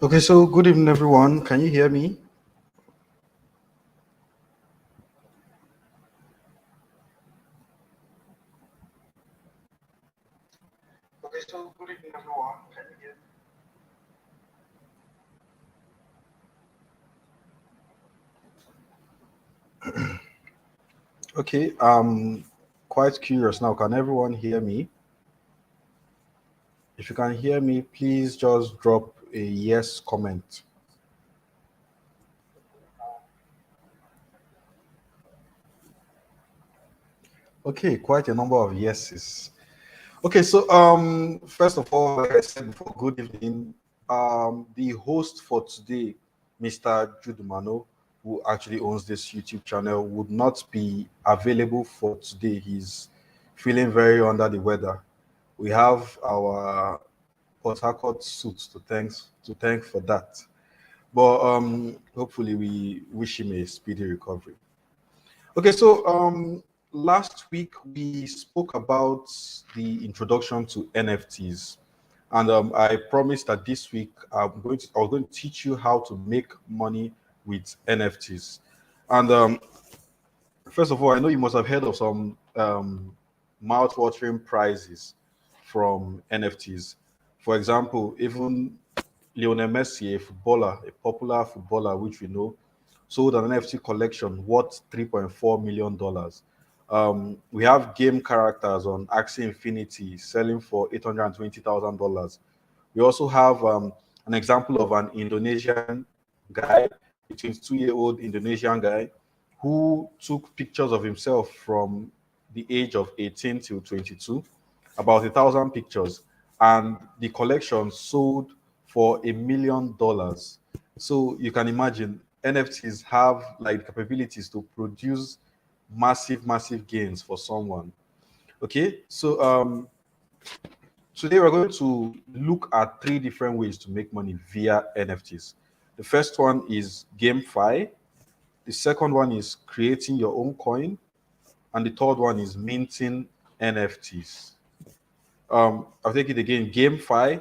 Okay, so good evening, everyone. Can you hear me? Okay, so good evening, everyone. Can you hear me? Okay, I'm quite curious now. Can everyone hear me? If you can hear me, please just drop a yes comment. Okay, quite a number of yeses. Okay, so first of all, like I said before, good evening. The host for today, Mr. Jude Umeano, who actually owns this YouTube channel, would not be available for today. He's feeling very under the weather. We have our Port Harcourt suit to thank for that. But hopefully we wish him a speedy recovery. Okay, so last week we spoke about the introduction to NFTs, and I promised that this week I was going to teach you how to make money with NFTs. And first of all, I know you must have heard of some mouth-watering prizes from NFTs. For example, even Lionel Messi, a footballer, a popular footballer, which we know, sold an NFT collection worth $3.4 million. We have game characters on Axie Infinity selling for $820,000. We also have an example of an Indonesian guy, a 22-year-old Indonesian guy, who took pictures of himself from the age of 18 till 22, about 1,000 pictures, and the collection sold for $1 million. So you can imagine NFTs have like capabilities to produce massive gains for someone. Okay, so today we're going to look at three different ways to make money via NFTs. The first one is GameFi. The second one is creating your own coin, and the third one is minting NFTs. I'll take it again: GameFi,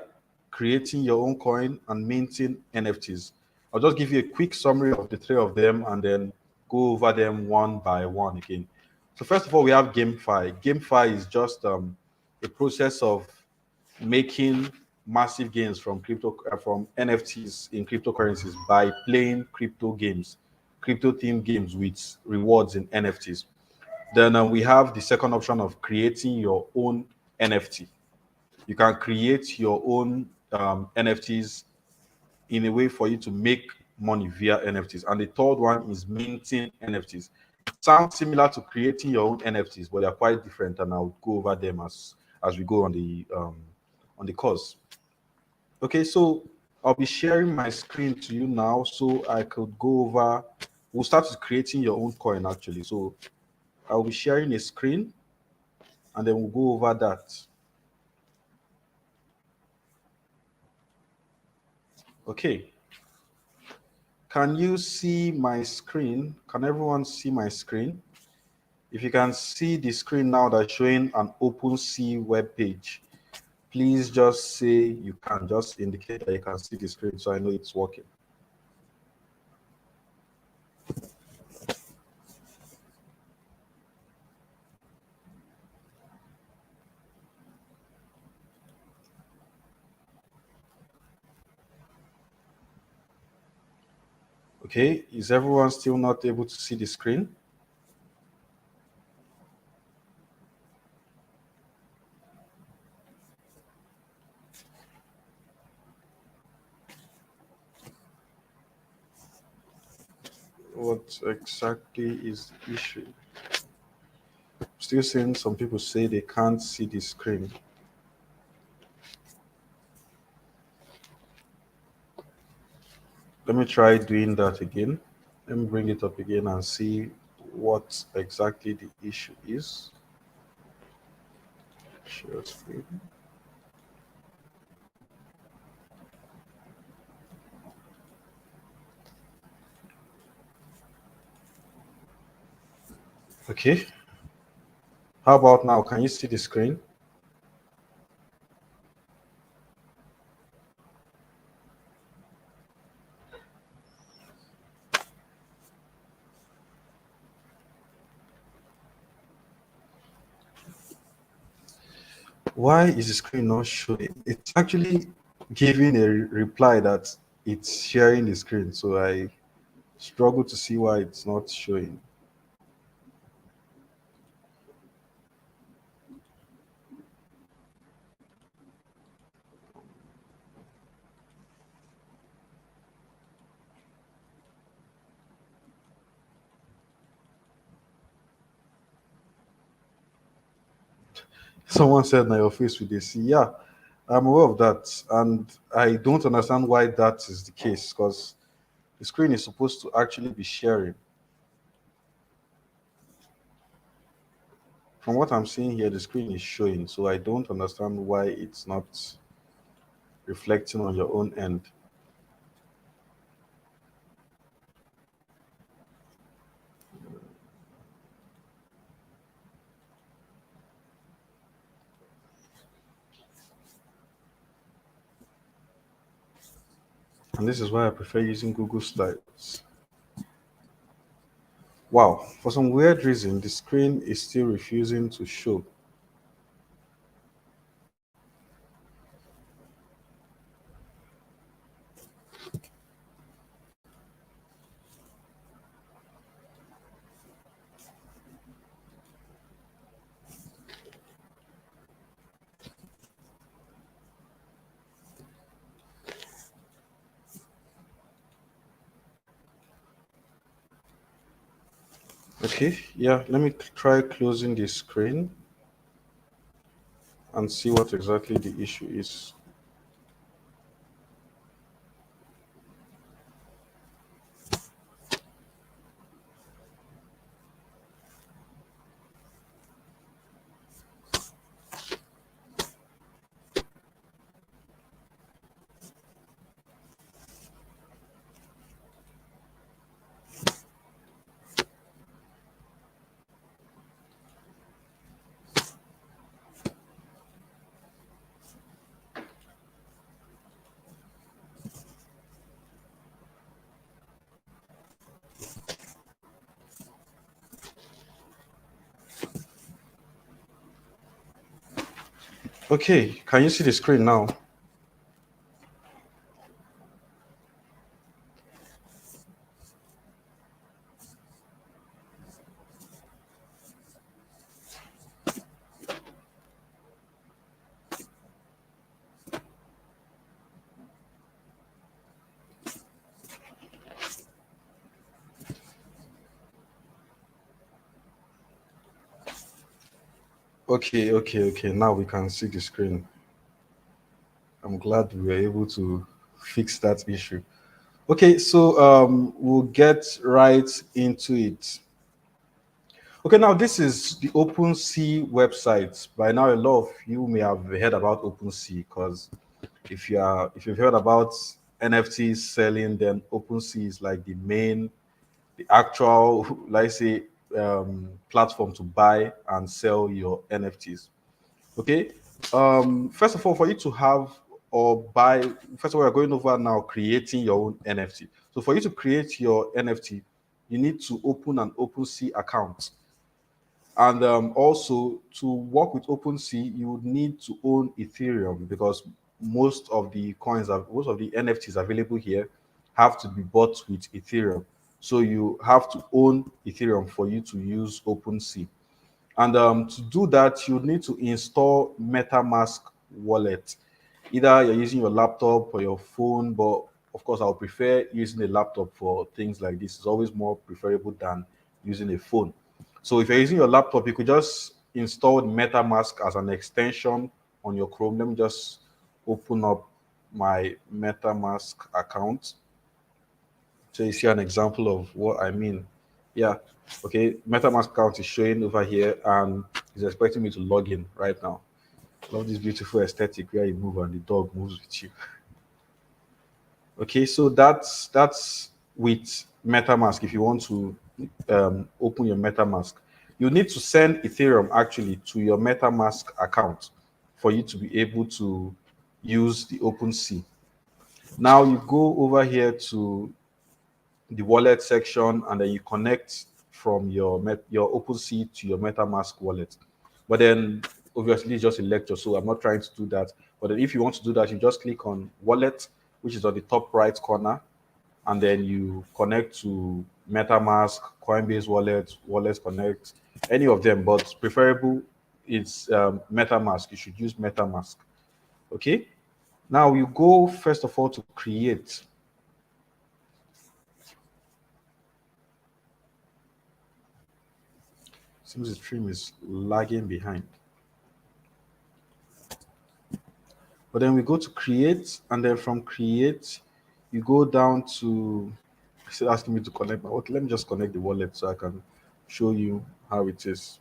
creating your own coin, and minting NFTs. I'll just give you a quick summary of the three of them and then go over them one by one again. So first of all, we have GameFi. GameFi is just a process of making massive gains from from NFTs in cryptocurrencies by playing crypto themed games with rewards in NFTs. Then we have the second option of creating your own NFT. You can create your own NFTs in a way for you to make money via NFTs. And the third one is minting NFTs. Sounds similar to creating your own NFTs, but they're quite different, and I'll go over them as we go on the course. Okay, so I'll be sharing my screen to you now, so I could go over. We'll start with creating your own coin actually. So I'll be sharing a screen, and then we'll go over that. Okay. Can you see my screen? Can everyone see my screen? If you can see the screen now that's showing an OpenSea web page, please just say you can. Just indicate that you can see the screen so I know it's working. Okay, is everyone still not able to see the screen? What exactly is the issue? Still seeing some people say they can't see the screen. Let me try doing that again. Let me bring it up again and see what exactly the issue is. Share screen. Okay. How about now? Can you see the screen? Why is the screen not showing? It's actually giving a reply that it's sharing the screen, so I struggle to see why it's not showing. Someone said, "Now your face with a C." Yeah, I'm aware of that, and I don't understand why that is the case because the screen is supposed to actually be sharing. From what I'm seeing here, the screen is showing, so I don't understand why it's not reflecting on your own end. And this is why I prefer using Google Slides. Wow, for some weird reason, the screen is still refusing to show. Okay, yeah, let me try closing the screen and see what exactly the issue is. Okay, can you see the screen now? Okay. Now we can see the screen. I'm glad we were able to fix that issue. Okay, so we'll get right into it. Okay, now this is the OpenSea website. By now, a lot of you may have heard about OpenSea because if you've heard about NFTs selling, then OpenSea is like the actual, let's say, platform to buy and sell your NFTs. Okay. First of all, for you to have or buy, first of all, we're going over now creating your own NFT. So for you to create your NFT, you need to open an OpenSea account. And also to work with OpenSea, you would need to own Ethereum because most of the NFTs available here have to be bought with Ethereum. So you have to own Ethereum for you to use OpenSea. And to do that, you need to install MetaMask wallet. Either you're using your laptop or your phone, but of course, I'll prefer using a laptop for things like this. It's always more preferable than using a phone. So if you're using your laptop, you could just install MetaMask as an extension on your Chrome. Let me just open up my MetaMask account so you see an example of what I mean. Yeah. Okay. MetaMask account is showing over here and it's expecting me to log in right now. Love this beautiful aesthetic where you move and the dog moves with you. Okay, so that's with MetaMask. If you want to open your MetaMask, you need to send Ethereum actually to your MetaMask account for you to be able to use the OpenSea. Now you go over here to the wallet section and then you connect from your OpenSea to your MetaMask wallet. But then obviously it's just a lecture, so I'm not trying to do that. But then if you want to do that, you just click on wallet, which is on the top right corner, and then you connect to MetaMask, Coinbase Wallet, Wallet Connect, any of them, but preferable it's MetaMask. You should use MetaMask. Okay. Now you go first of all to create. Seems the stream is lagging behind. But then we go to create, and then from create, you go down to still asking me to connect my okay, let me just connect the wallet so I can show you how it is.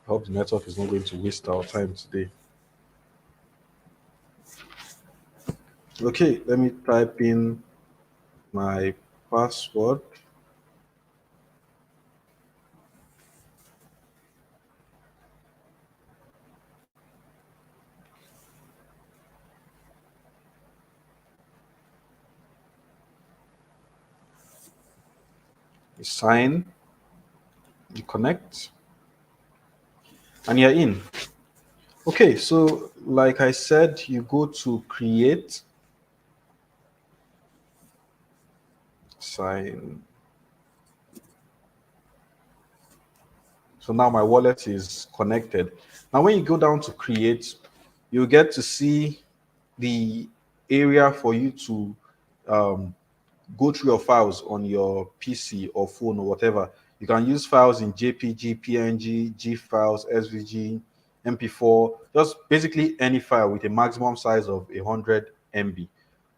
I hope the network is not going to waste our time today. Okay, let me type in my password. You sign, you connect, and you're in. Okay, so like I said, you go to create, sign. So now my wallet is connected. Now, when you go down to create, you get to see the area for you to um, go through your files on your PC or phone or whatever. You can use files in JPG, PNG, G files, SVG, MP4, just basically any file with a maximum size of 100 MB.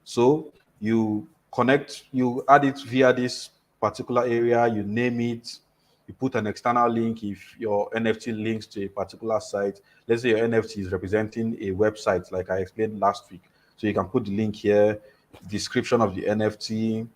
So you connect, you add it via this particular area, you name it, you put an external link if your NFT links to a particular site. Let's say your NFT is representing a website, like I explained last week. So you can put the link here, description of the NFT,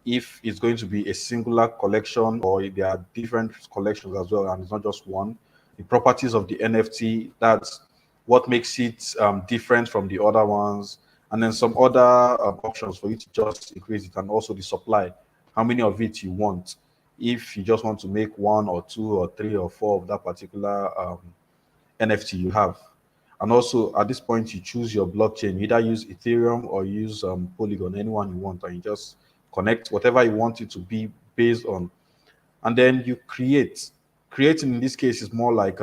if it's going to be a singular collection or there are different collections as well, and it's not just one. The properties of the NFT, that's what makes it different from the other ones, and then some other options for you to just increase it, and also the supply, how many of it you want. If you just want to make one or two or three or four of that particular NFT you have. And also at this point, you choose your blockchain. You either use Ethereum or use Polygon, anyone you want, and you just connect whatever you want it to be based on. And then you create. Creating in this case is more like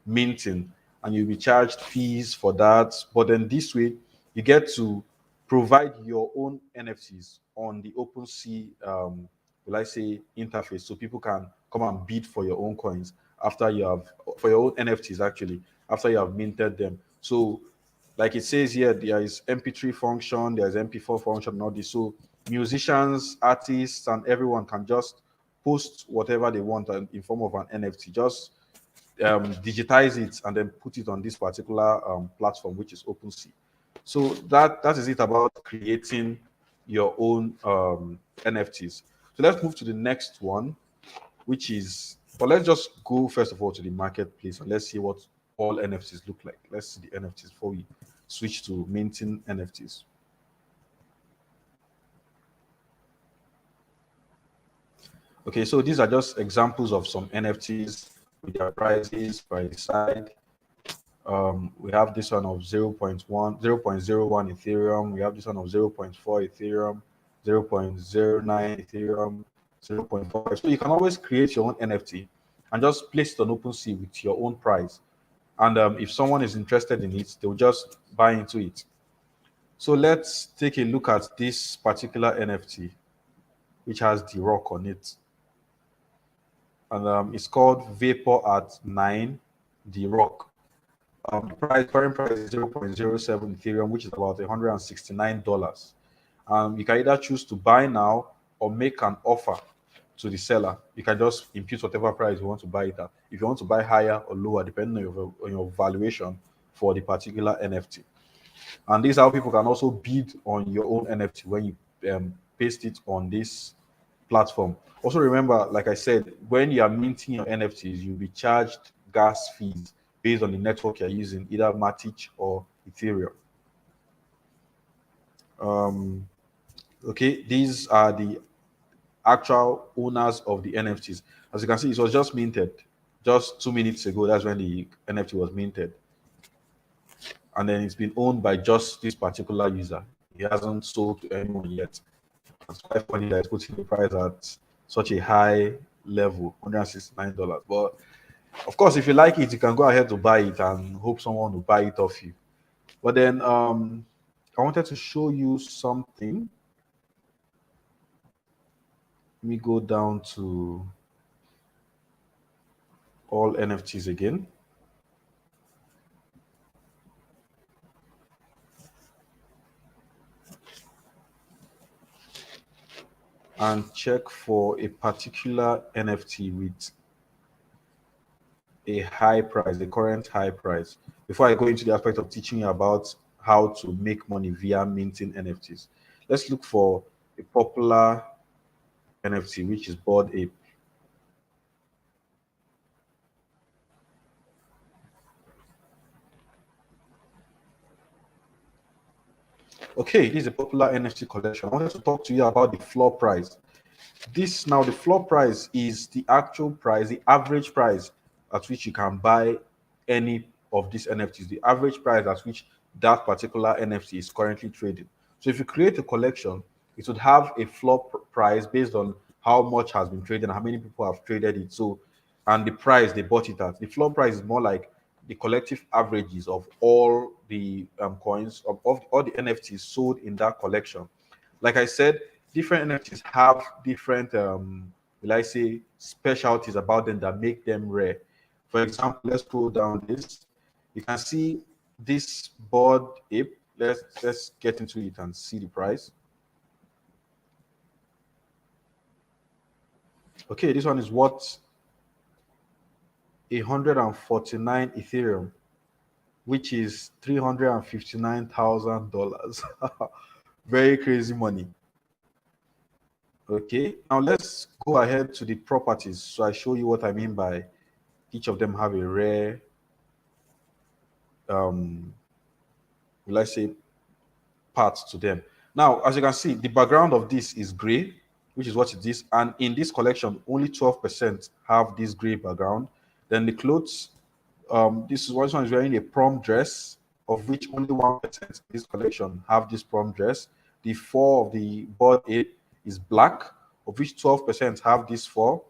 minting, and you'll be charged fees for that. But then this way, you get to provide your own NFTs on the OpenSea, will I say, interface, so people can come and bid for your own coins after you have for your own NFTs actually after you have minted them. So, like it says here, there is MP3 function, there's MP4 function, and all this. So musicians, artists, and everyone can just post whatever they want in form of an NFT. Just digitize it and then put it on this particular platform, which is OpenSea. So that is it about creating your own NFTs. So let's move to the next one, which is, but let's just go first of all to the marketplace and let's see what all NFTs look like. Let's see the NFTs before we switch to minting NFTs. Okay, so these are just examples of some NFTs with their prices by the side. We have this one of 0.1, Ethereum. We have this one of 0.4 Ethereum, 0.09 Ethereum, 0.5. So you can always create your own NFT and just place it on OpenSea with your own price. And if someone is interested in it, they'll just buy into it. So let's take a look at this particular NFT, which has the rock on it. And it's called Vapor at 9, the rock. The current price is 0.07 Ethereum, which is about $169. You can either choose to buy now or make an offer to the seller. You can just impute whatever price you want to buy it at. If you want to buy higher or lower, depending on your valuation for the particular NFT. And this is how people can also bid on your own NFT when you paste it on this platform. Also remember, like I said, when you are minting your NFTs, you'll be charged gas fees based on the network you're using, either Matic or Ethereum. Um, okay, these are the actual owners of the NFTs. As you can see, it was just minted just 2 minutes ago. That's when the NFT was minted, and then it's been owned by just this particular user. He hasn't sold to anyone yet. It's quite funny that it's putting the price at such a high level, $169. But of course, if you like it, you can go ahead to buy it and hope someone will buy it off you. But then I wanted to show you something. Let me go down to all NFTs again. And check for a particular NFT with a high price, the current high price, before I go into the aspect of teaching you about how to make money via minting NFTs. Let's look for a popular NFT, which is Bored Ape. Okay, this is a popular NFT collection. I wanted to talk to you about the floor price. This now, the floor price is the actual price, the average price at which you can buy any of these NFTs, the average price at which that particular NFT is currently trading. So if you create a collection, it would have a floor price based on how much has been traded and how many people have traded it. So, and the price they bought it at. The floor price is more like the collective averages of all the coins of all the NFTs sold in that collection. Like I said, different NFTs have different, will I say, specialties about them that make them rare. For example, let's scroll down this. You can see this Bored Ape. Let's get into it and see the price. Okay, this one is worth 149 Ethereum, which is $359,000. Very crazy money. Okay, now let's go ahead to the properties. So I show you what I mean by each of them have a rare, will I say, part to them. Now, as you can see, the background of this is gray, which is what it is. And in this collection, only 12% have this gray background. Then the clothes, this is one is wearing a prom dress, of which only 1% in this collection have this prom dress. The four of the Bored Ape is black, of which 12% have this four.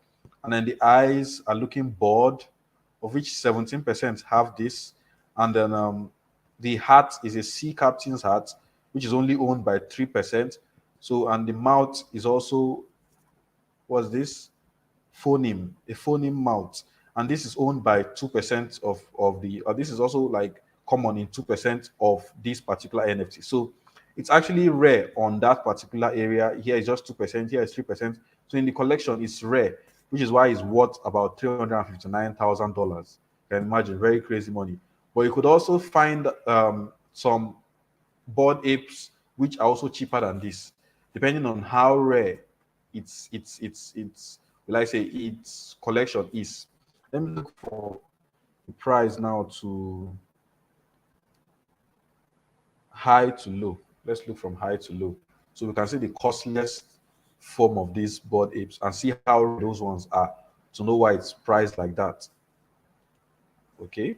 And then the eyes are looking bored, of which 17% have this. And then the hat is a sea captain's hat, which is only owned by 3%. So, and the mouth is also, what's this? Phoneme, a phoneme mouth. And this is owned by 2% of the, this is also like common in 2% of this particular NFT. So it's actually rare on that particular area. Here is just 2%, here is 3%. So in the collection, it's rare, which is why it's worth about $359,000. You can imagine, very crazy money. But you could also find some Bored Apes which are also cheaper than this, depending on how rare its will I say its collection is. Let me look for the price now to high to low. Let's look from high to low. So we can see the costliest form of these Bored Apes and see how rare those ones are to know why it's priced like that. Okay.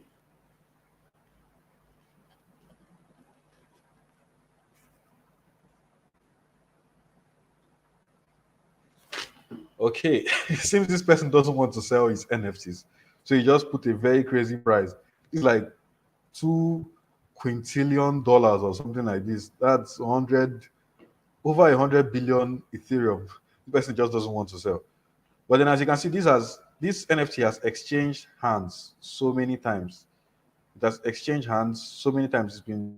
Okay. It seems this person doesn't want to sell his NFTs. So he just put a very crazy price. It's like 2 quintillion dollars or something like this. That's 100, over 100 billion Ethereum. The person just doesn't want to sell. But then, as you can see, this NFT has exchanged hands so many times. It has exchanged hands so many times. It's been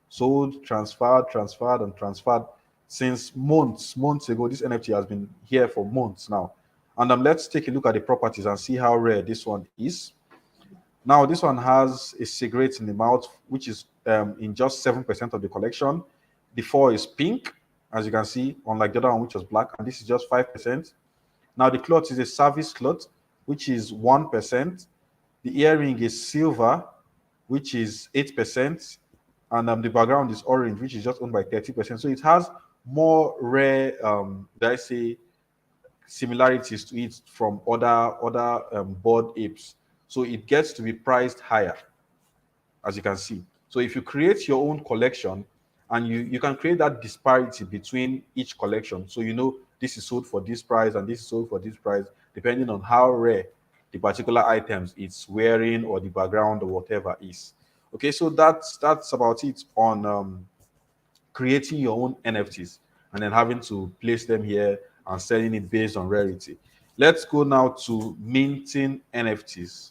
sold, transferred, and transferred since months ago. This NFT has been here for months now. And let's take a look at the properties and see how rare this one is. Now, this one has a cigarette in the mouth, which is in just 7% of the collection. The four is pink, as you can see, unlike the other one, which was black, and this is just 5%. Now, the cloth is a service cloth, which is 1%. The earring is silver, which is 8%. and the background is orange, which is just owned by 30%. So it has more rare, did I say, similarities to it from other board apes. So it gets to be priced higher, as you can see. So if you create your own collection, and you can create that disparity between each collection, so you know this is sold for this price and this is sold for this price, depending on how rare the particular items it's wearing or the background or whatever is. Okay, so that's about it on creating your own NFTs and then having to place them here and selling it based on rarity. Let's go now to minting NFTs.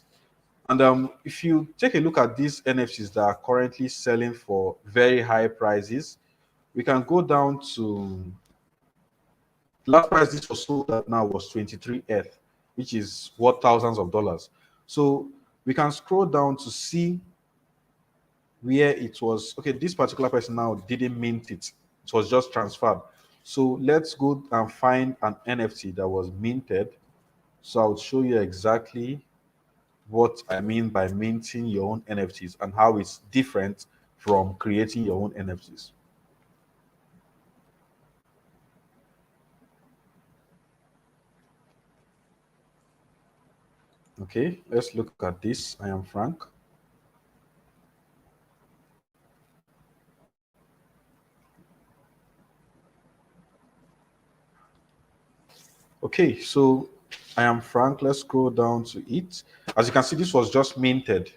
And if you take a look at these NFTs that are currently selling for very high prices, we can go down to the last price this was sold at now was 23 ETH, which is worth thousands of dollars. So we can scroll down to see where it was. Okay, this particular person now didn't mint it, it was just transferred. So let's go and find an NFT that was minted. So I'll show you exactly what I mean by minting your own NFTs and how it's different from creating your own NFTs. Okay, let's look at this. I am Frank. Okay, so I am Frank. Let's scroll down to it. As you can see, this was just minted.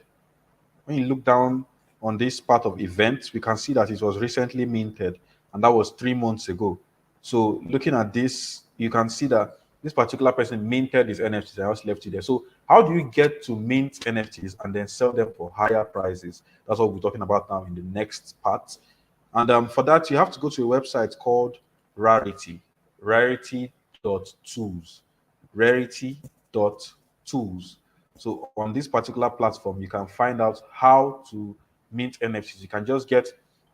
When you look down on this part of events, we can see that it was recently minted, and that was 3 months ago. So looking at this, you can see that this particular person minted his NFTs and just left it there. So how do you get to mint NFTs and then sell them for higher prices? That's what we're talking about now in the next part. And for that, you have to go to a website called Rarity, rarity.tools, rarity.tools. So on this particular platform, you can find out how to mint NFTs. You can just get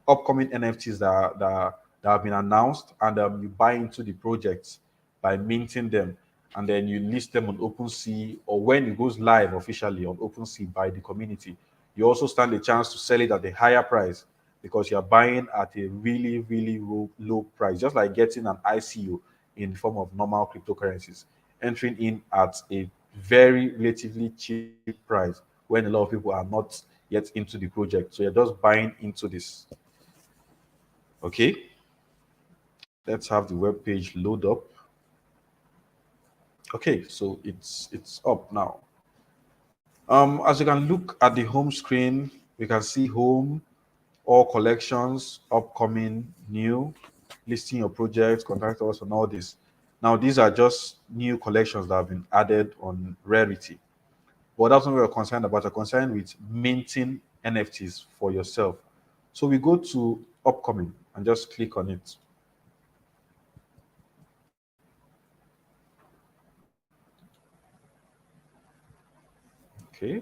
upcoming NFTs that have been announced, and you buy into the projects by minting them, and then you list them on OpenSea, or when it goes live officially on OpenSea by the community, you also stand a chance to sell it at a higher price because you're buying at a really, really low price, just like getting an ICO in the form of normal cryptocurrencies, entering in at a very relatively cheap price when a lot of people are not yet into the project. So you're just buying into this. Okay, let's have the web page load up. Okay, so it's up now. As you can look at the home screen, we can see home, all collections, upcoming, new, listing your projects, contact us, and all this. Now, these are just new collections that have been added on Rarity. But that's not what we're concerned about. We're concerned with minting NFTs for yourself. So we go to upcoming and just click on it. Okay.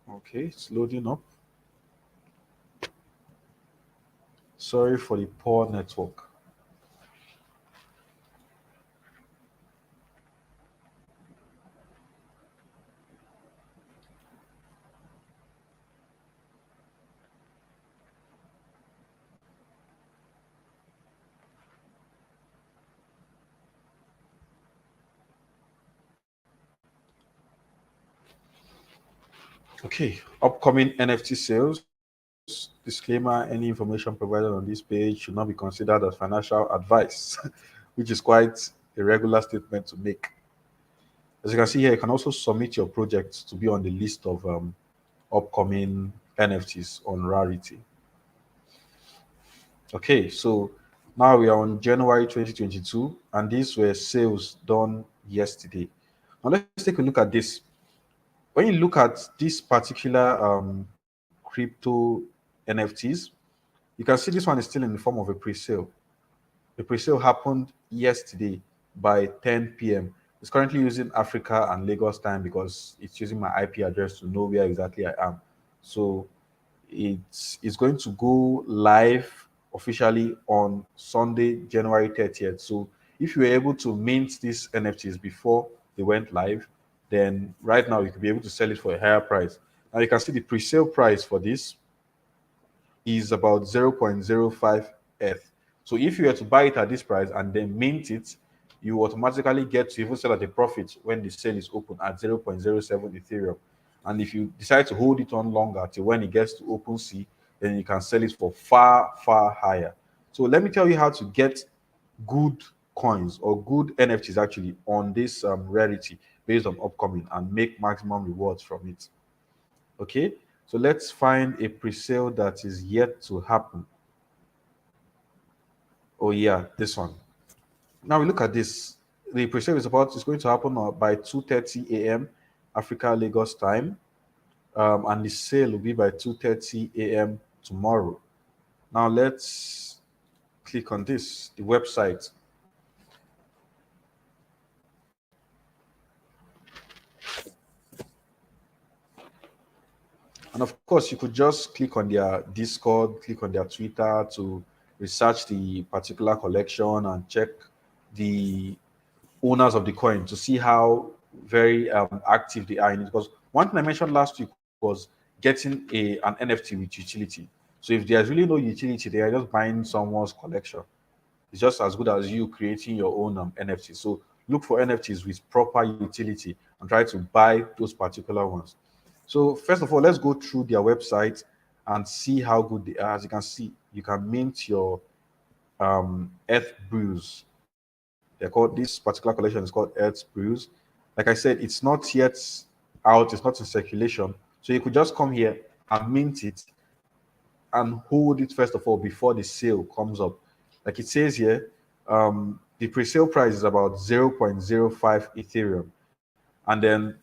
Okay, it's loading up. Sorry for the poor network. Okay, upcoming NFT sales. Disclaimer: any information provided on this page should not be considered as financial advice, which is quite a regular statement to make. As you can see here, you can also submit your project to be on the list of upcoming NFTs on Rarity. Okay, so now we are on January 2022, and these were sales done yesterday. Now let's take a look at this. When you look at this particular crypto NFTs, you can see this one is still in the form of a pre-sale. The pre-sale happened yesterday by 10 p.m. It's currently using Africa and Lagos time because it's using my IP address to know where exactly I am. So it's going to go live officially on Sunday, January 30th. So if you were able to mint these NFTs before they went live, then right now you could be able to sell it for a higher price. Now you can see the pre-sale price for this is about 0.05 ETH. So if you were to buy it at this price and then mint it, you automatically get to even sell at a profit when the sale is open at 0.07 Ethereum. And if you decide to hold it on longer till when it gets to OpenSea, then you can sell it for far, far higher. So let me tell you how to get good coins or good NFTs actually on this rarity based on upcoming and make maximum rewards from it. Okay, so let's find a pre-sale that is yet to happen. Oh yeah, this one. Now we look at this. The pre-sale is going to happen by 2:30 a.m. Africa Lagos time, and the sale will be by 2:30 a.m. tomorrow. Now let's click on this, the website. And of course, you could just click on their Discord, click on their Twitter to research the particular collection and check the owners of the coin to see how very active they are in it. Because one thing I mentioned last week was getting an NFT with utility. So if there's really no utility, they are just buying someone's collection. It's just as good as you creating your own NFT. So look for NFTs with proper utility and try to buy those particular ones. So first of all, let's go through their website and see how good they are. As you can see, you can mint your Earth Brews. They're called, this particular collection is called Earth Brews. Like I said, it's not yet out, it's not in circulation. So you could just come here and mint it and hold it first of all before the sale comes up. Like it says here, the pre-sale price is about 0.05 Ethereum. And then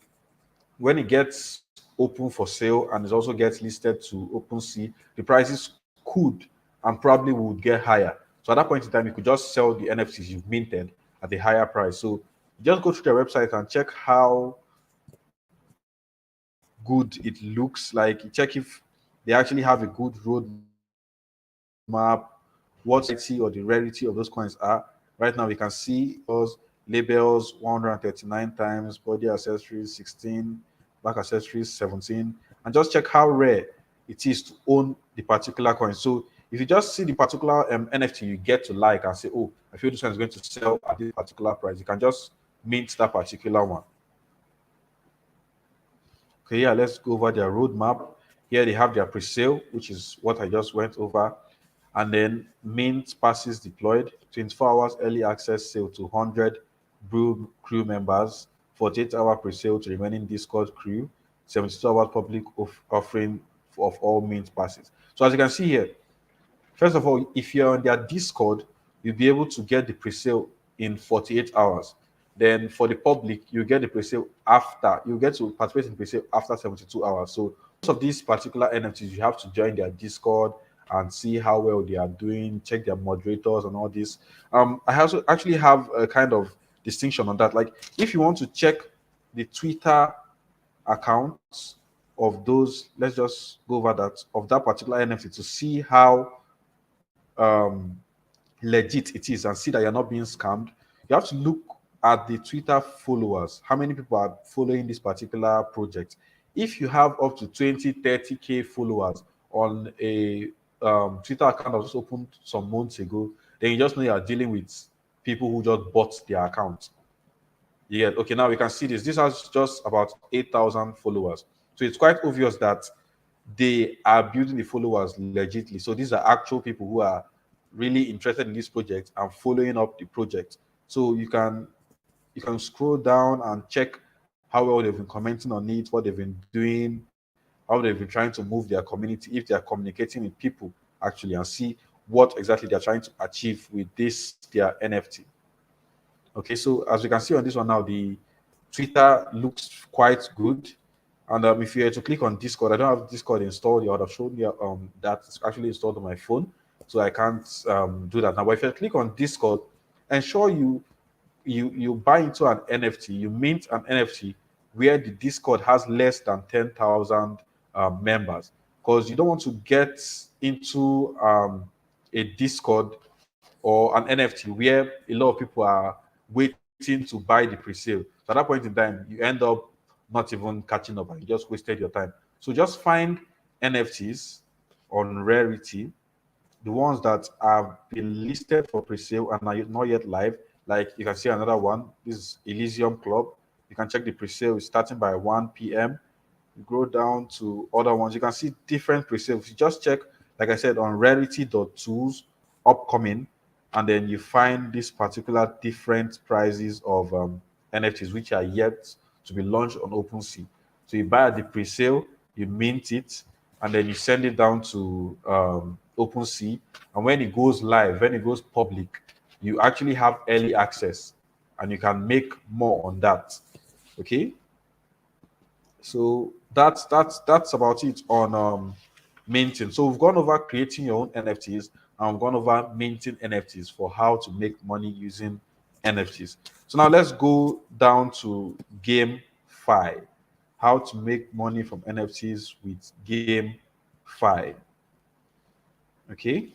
when it gets open for sale and it also gets listed to OpenSea, the prices could and probably would get higher. So at that point in time, you could just sell the NFTs you've minted at a higher price. So just go to their website and check how good it looks like. Check if they actually have a good roadmap, what the or the rarity of those coins are. Right now, we can see those labels 139 times, body accessories 16, back accessories 17, and just check how rare it is to own the particular coin. So if you just see the particular NFT you get to like and say, oh, I feel this one is going to sell at this particular price, you can just mint that particular one. Okay, yeah, let's go over their roadmap. Here they have their pre-sale, which is what I just went over. And then mint passes deployed, 24 hours early access sale to 100 Brew crew members, 48-hour pre-sale to remaining Discord crew, 72 hours public offering of all mint passes. So as you can see here, first of all, if you're on their Discord, you'll be able to get the pre-sale in 48 hours. Then for the public, you get the pre-sale after, you get to participate in pre-sale after 72 hours. So most of these particular NFTs, you have to join their Discord and see how well they are doing, check their moderators and all this. I also actually have a kind of distinction on that. Like if you want to check the Twitter accounts of those, let's just go over that, of that particular NFT to see how legit it is and see that you're not being scammed. You have to look at the Twitter followers, how many people are following this particular project. If you have up to 20 30k followers on a Twitter account that was opened some months ago, then you just know you are dealing with people who just bought their account. Yeah, okay, now we can see this has just about 8,000 followers, so it's quite obvious that they are building the followers legitly. So these are actual people who are really interested in this project and following up the project. So you can scroll down and check how well they've been commenting on it, what they've been doing, how they've been trying to move their community, if they are communicating with people actually, and see what exactly they're trying to achieve with this their NFT. Okay, so as you can see on this one now, the Twitter looks quite good. And if you were to click on Discord, I don't have Discord installed. You would have shown you that it's actually installed on my phone, so I can't do that now. But if you click on Discord, ensure you buy into an NFT, you mint an NFT where the Discord has less than 10,000 members, because you don't want to get into a Discord or an NFT where a lot of people are waiting to buy the pre-sale. So at that point in time, you end up not even catching up and you just wasted your time. So just find NFTs on Rarity, the ones that have been listed for pre-sale and are not yet live. Like you can see another one. This is Elysium Club. You can check the pre-sale. It's starting by 1 p.m. You go down to other ones. You can see different pre-sales. You just check, like I said, on rarity.tools, upcoming, and then you find these particular different prices of NFTs which are yet to be launched on OpenSea. So you buy at the pre-sale, you mint it, and then you send it down to OpenSea. And when it goes live, when it goes public, you actually have early access, and you can make more on that. Okay, so that's about it on minting. So we've gone over creating your own NFTs, and we've gone over minting NFTs for how to make money using NFTs. So now let's go down to GameFi. How to make money from NFTs with GameFi. Okay,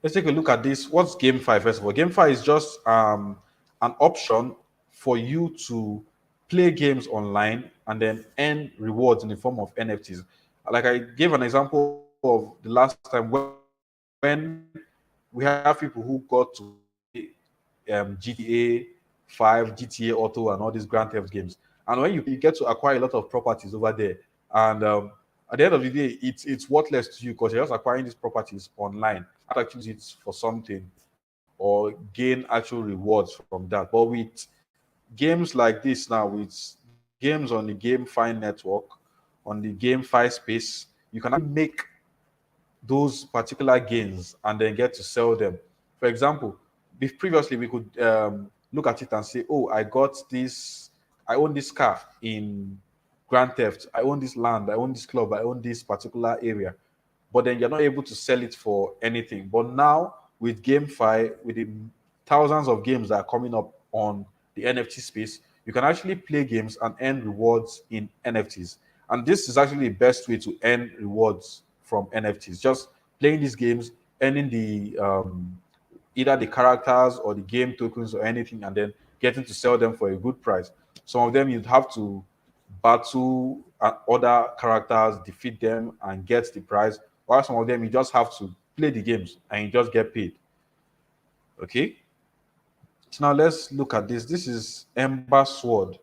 let's take a look at this. What's GameFi first of all? GameFi is just an option for you to play games online and then earn rewards in the form of NFTs. Like I gave an example of the last time when we have people who got to play GTA 5, GTA Auto, and all these Grand Theft games. And when you play, you get to acquire a lot of properties over there. And at the end of the day, it's worthless to you because you're just acquiring these properties online. You can't actually use it for something or gain actual rewards from that. But with games like this now, with games on the GameFi network, on the GameFi space, you can actually make those particular gains and then get to sell them. For example, previously we could look at it and say, oh, I own this car in Grand Theft, I own this land, I own this club, I own this particular area. But then you're not able to sell it for anything. But now with GameFi, with the thousands of games that are coming up on the NFT space, you can actually play games and earn rewards in NFTs. And this is actually the best way to earn rewards from NFTs. Just playing these games, earning the either the characters or the game tokens or anything, and then getting to sell them for a good price. Some of them you'd have to battle other characters, defeat them, and get the prize. While some of them you just have to play the games and you just get paid. Okay. So now let's look at this. This is Ember Sword.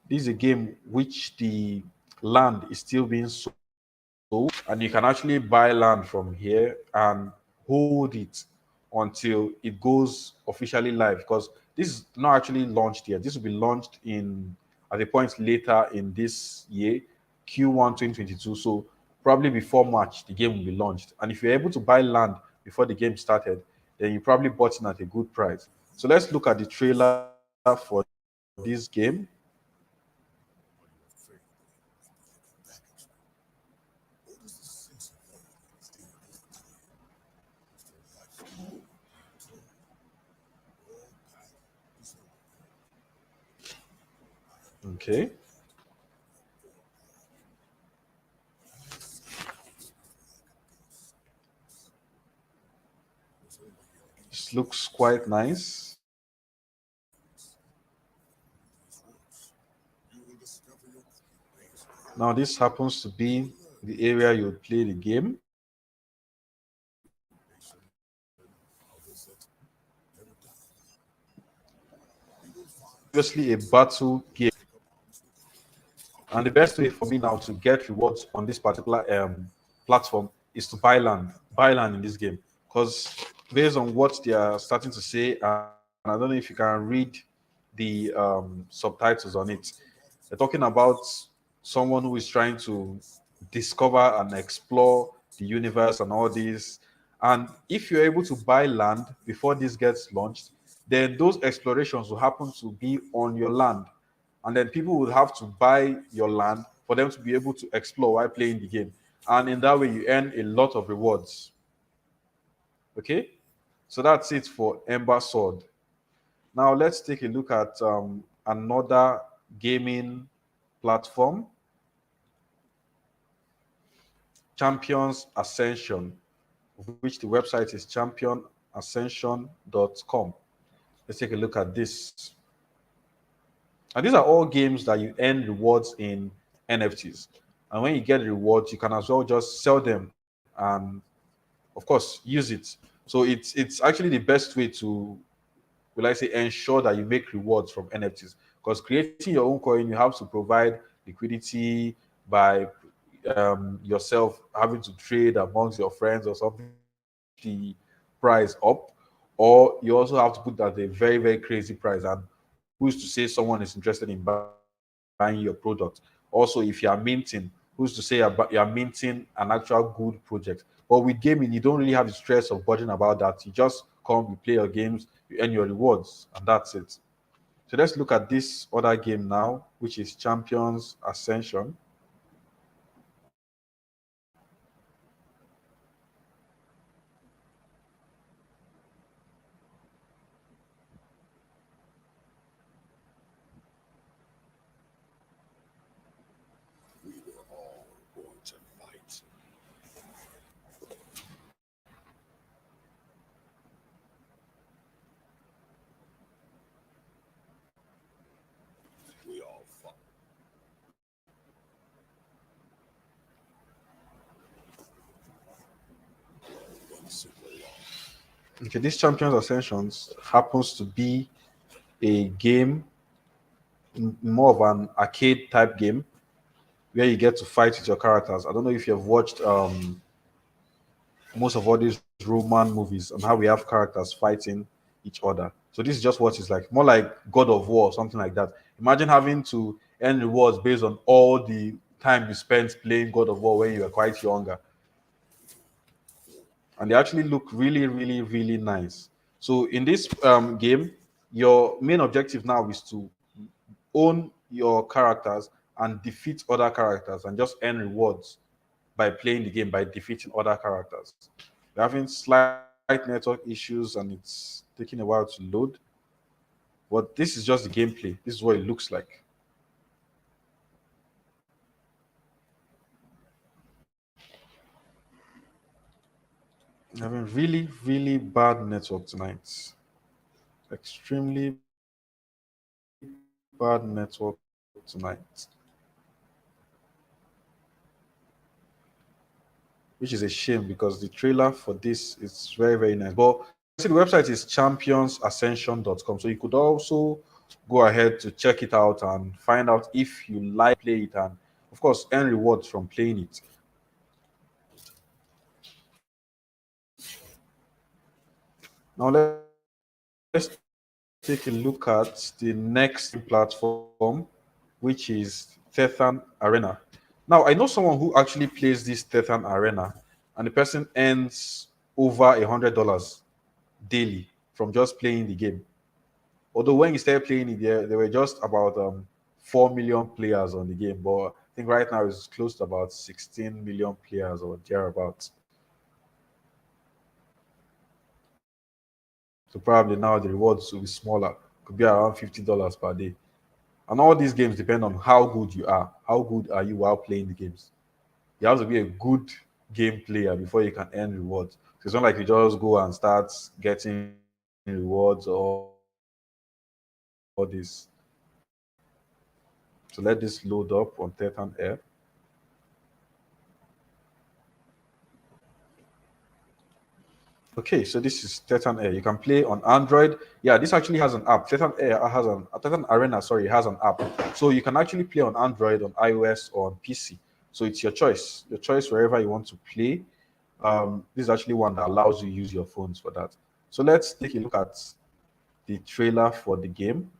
This is a game which the land is still being sold, and you can actually buy land from here and hold it until it goes officially live. Because this is not actually launched yet. This will be launched in at a point later in this year, Q1 2022. So probably before March, the game will be launched. And if you're able to buy land before the game started, then you probably bought in at a good price. So let's look at the trailer for this game. Okay. This looks quite nice. Now, this happens to be the area you would play the game. Obviously, a battle game. And the best way for me now to get rewards on this particular platform is to buy land in this game. Because based on what they are starting to say, and I don't know if you can read the subtitles on it, they're talking about someone who is trying to discover and explore the universe and all this. And if you're able to buy land before this gets launched, then those explorations will happen to be on your land. And then people will have to buy your land for them to be able to explore while playing the game. And in that way, you earn a lot of rewards. Okay? So that's it for Ember Sword. Now let's take a look at another gaming platform, Champions Ascension. which the website is championascension.com. Let's take a look at this. And these are all games that you earn rewards in NFTs. And when you get rewards, you can as well just sell them and, of course, use it. So it's actually the best way to, will I say, ensure that you make rewards from NFTs. Because creating your own coin, you have to provide liquidity by yourself having to trade amongst your friends or something to push the price up, or you also have to put that a very, very crazy price. And who's to say someone is interested in buying your product? Also, if you are minting, who's to say you're minting an actual good project? But with gaming, you don't really have the stress of bothering about that. You just come, you play your games, you earn your rewards, and that's it. So let's look at this other game now, which is Champions Ascension. Okay, this Champions Ascensions happens to be a game, more of an arcade type game, where you get to fight with your characters. I don't know if you've watched most of all these Roman movies and how we have characters fighting each other. So this is just what it's like, more like God of War, something like that. Imagine having to earn rewards based on all the time you spent playing God of War when you were quite younger. And they actually look really, really, really nice. So in this game, your main objective now is to own your characters and defeat other characters and just earn rewards by playing the game, by defeating other characters. We're having slight network issues and it's taking a while to load. But this is just the gameplay. This is what it looks like. We're having really, really bad network tonight. Extremely bad network tonight. Which is a shame because the trailer for this is very, very nice. But you can see the website is championsascension.com. So you could also go ahead to check it out and find out if you like play it and of course earn rewards from playing it. Now let's take a look at the next platform, which is Tether Arena. Now I know someone who actually plays this Tether Arena, and the person earns over $100 daily from just playing the game. Although when you started playing it, there were just about 4 million players on the game, but I think right now it's close to about 16 million players or thereabouts. So probably now the rewards will be smaller, could be around $50 per day. And all these games depend on how good you are. How good are you while playing the games? You have to be a good game player before you can earn rewards. So it's not like you just go and start getting rewards or all this. So let this load up on Titan Air. Okay, so this is Titan Air. You can play on Android. Yeah, this actually has an app. Titan Air has an Titan Arena, sorry, has an app. So you can actually play on Android, on iOS, or on PC. So it's your choice. Your choice wherever you want to play. This is actually one that allows you to use your phones for that. So let's take a look at the trailer for the game.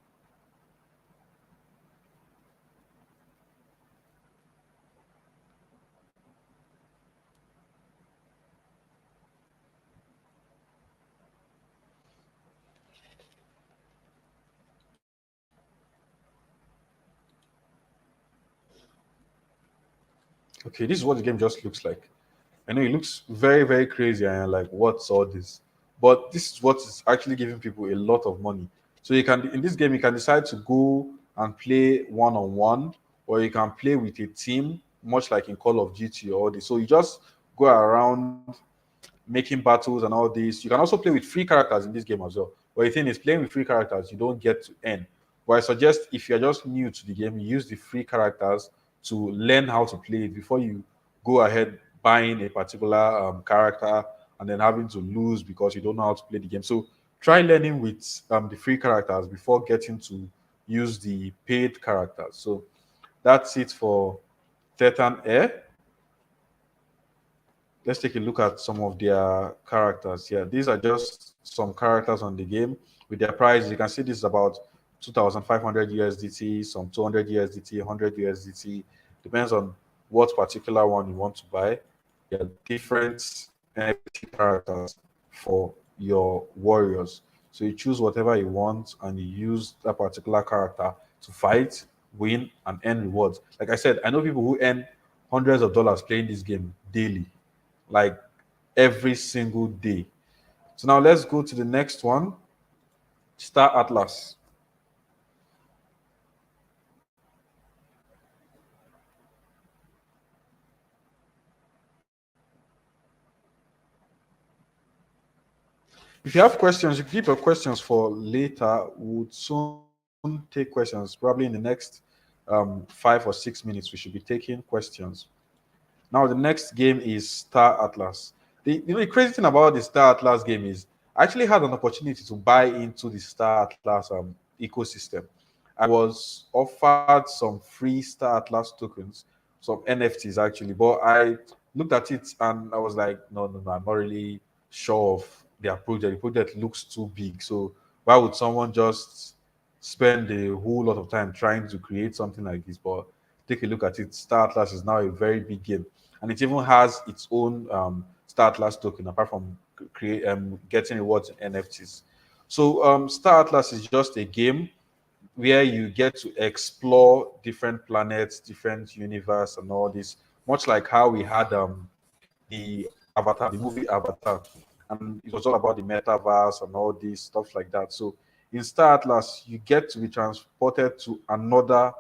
Okay, this is what the game just looks like. I know it looks very, very crazy, and you're like, what's all this? But this is what is actually giving people a lot of money. So you can, in this game, you can decide to go and play one on one, or you can play with a team, much like in Call of Duty or this. So you just go around making battles and all this. You can also play with free characters in this game as well. But the thing is, playing with free characters, you don't get to earn. But I suggest if you're just new to the game, you use the free characters to learn how to play it before you go ahead buying a particular character and then having to lose because you don't know how to play the game. So try learning with the free characters before getting to use the paid characters. So that's it for Tether Air. Let's take a look at some of their characters here. These are just some characters on the game with their price. You can see this is about 2,500 USDT, some 200 USDT, 100 USDT. Depends on what particular one you want to buy. There are different NFT characters for your warriors. So you choose whatever you want and you use that particular character to fight, win, and earn rewards. Like I said, I know people who earn hundreds of dollars playing this game daily, like every single day. So now let's go to the next one, Star Atlas. If you have questions, you keep your questions for later. We'll soon take questions. Probably in the next 5 or 6 minutes, we should be taking questions. Now, the next game is Star Atlas. The crazy thing about the Star Atlas game is I actually had an opportunity to buy into the Star Atlas ecosystem. I was offered some free Star Atlas tokens, some NFTs actually, but I looked at it and I was like, no, no, no, I'm not really sure of their project. The project looks too big. So why would someone just spend a whole lot of time trying to create something like this? But take a look at it. Star Atlas is now a very big game, and it even has its own Star Atlas token apart from getting rewards in NFTs. So Star Atlas is just a game where you get to explore different planets, different universe, and all this. Much like how we had the Avatar, the movie Avatar, and it was all about the metaverse and all these stuff like that. So in Star Atlas, you get to be transported to another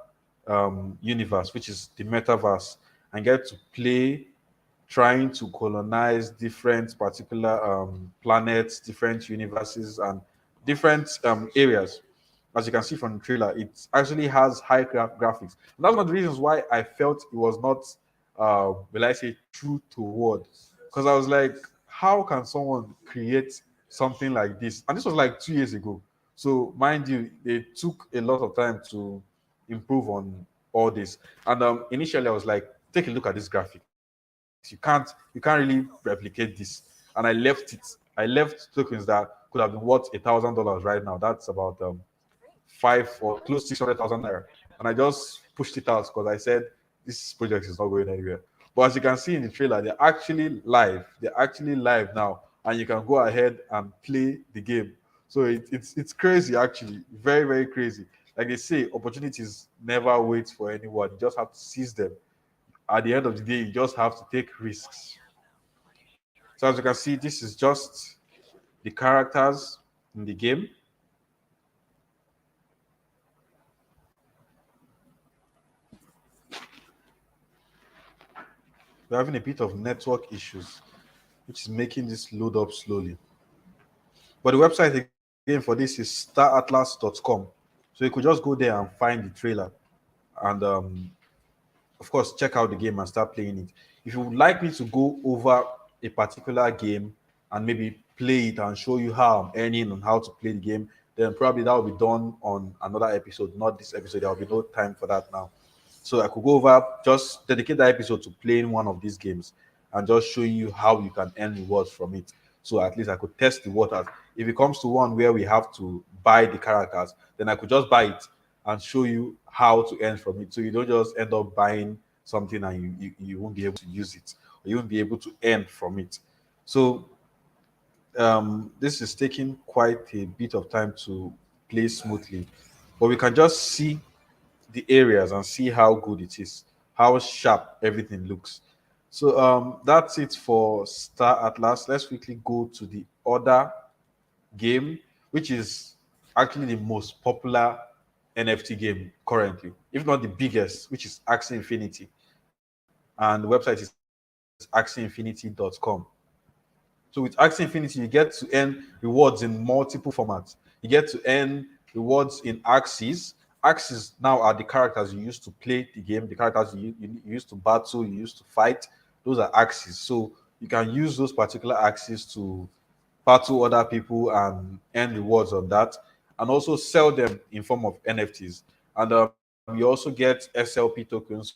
universe, which is the metaverse, and get to play trying to colonize different particular planets, different universes, and different areas. As you can see from the trailer, it actually has high graphics. And that's one of the reasons why I felt it was not, will I say, true to word. Because I was like, how can someone create something like this? And this was like 2 years ago. So, mind you, they took a lot of time to improve on all this. And initially, I was like, take a look at this graphic. You can't really replicate this. And I left it. I left tokens that could have been worth $1,000 right now. That's about five or close 600,000 naira. And I just pushed it out because I said this project is not going anywhere. But as you can see in the trailer, they're actually live. They're actually live now, and you can go ahead and play the game. So it's crazy, actually, very very crazy. Like they say, opportunities never wait for anyone. You just have to seize them. At the end of the day, you just have to take risks. So as you can see, this is just the characters in the game. We're having a bit of network issues, which is making this load up slowly. But the website again for this is staratlas.com. So you could just go there and find the trailer and of course check out the game and start playing it. If you would like me to go over a particular game and maybe play it and show you how I'm earning on how to play the game, then probably that will be done on another episode, not this episode. There will be no time for that now. So I could go over, just dedicate that episode to playing one of these games and just showing you how you can earn rewards from it. So at least I could test the waters. If it comes to one where we have to buy the characters, then I could just buy it and show you how to earn from it. So you don't just end up buying something and you won't be able to use it, or you won't be able to earn from it. So this is taking quite a bit of time to play smoothly, but we can just see the areas and see how good it is, how sharp everything looks. So that's it for Star Atlas. Let's quickly go to the other game, which is actually the most popular NFT game currently, if not the biggest, which is Axie Infinity. And the website is axieinfinity.com. So with Axie Infinity, you get to earn rewards in multiple formats. You get to earn rewards in Axies. Axies now are the characters you used to play the game, the characters you used to battle, you used to fight. Those are Axies. So you can use those particular Axies to battle other people and earn rewards on that, and also sell them in form of NFTs. And you also get SLP tokens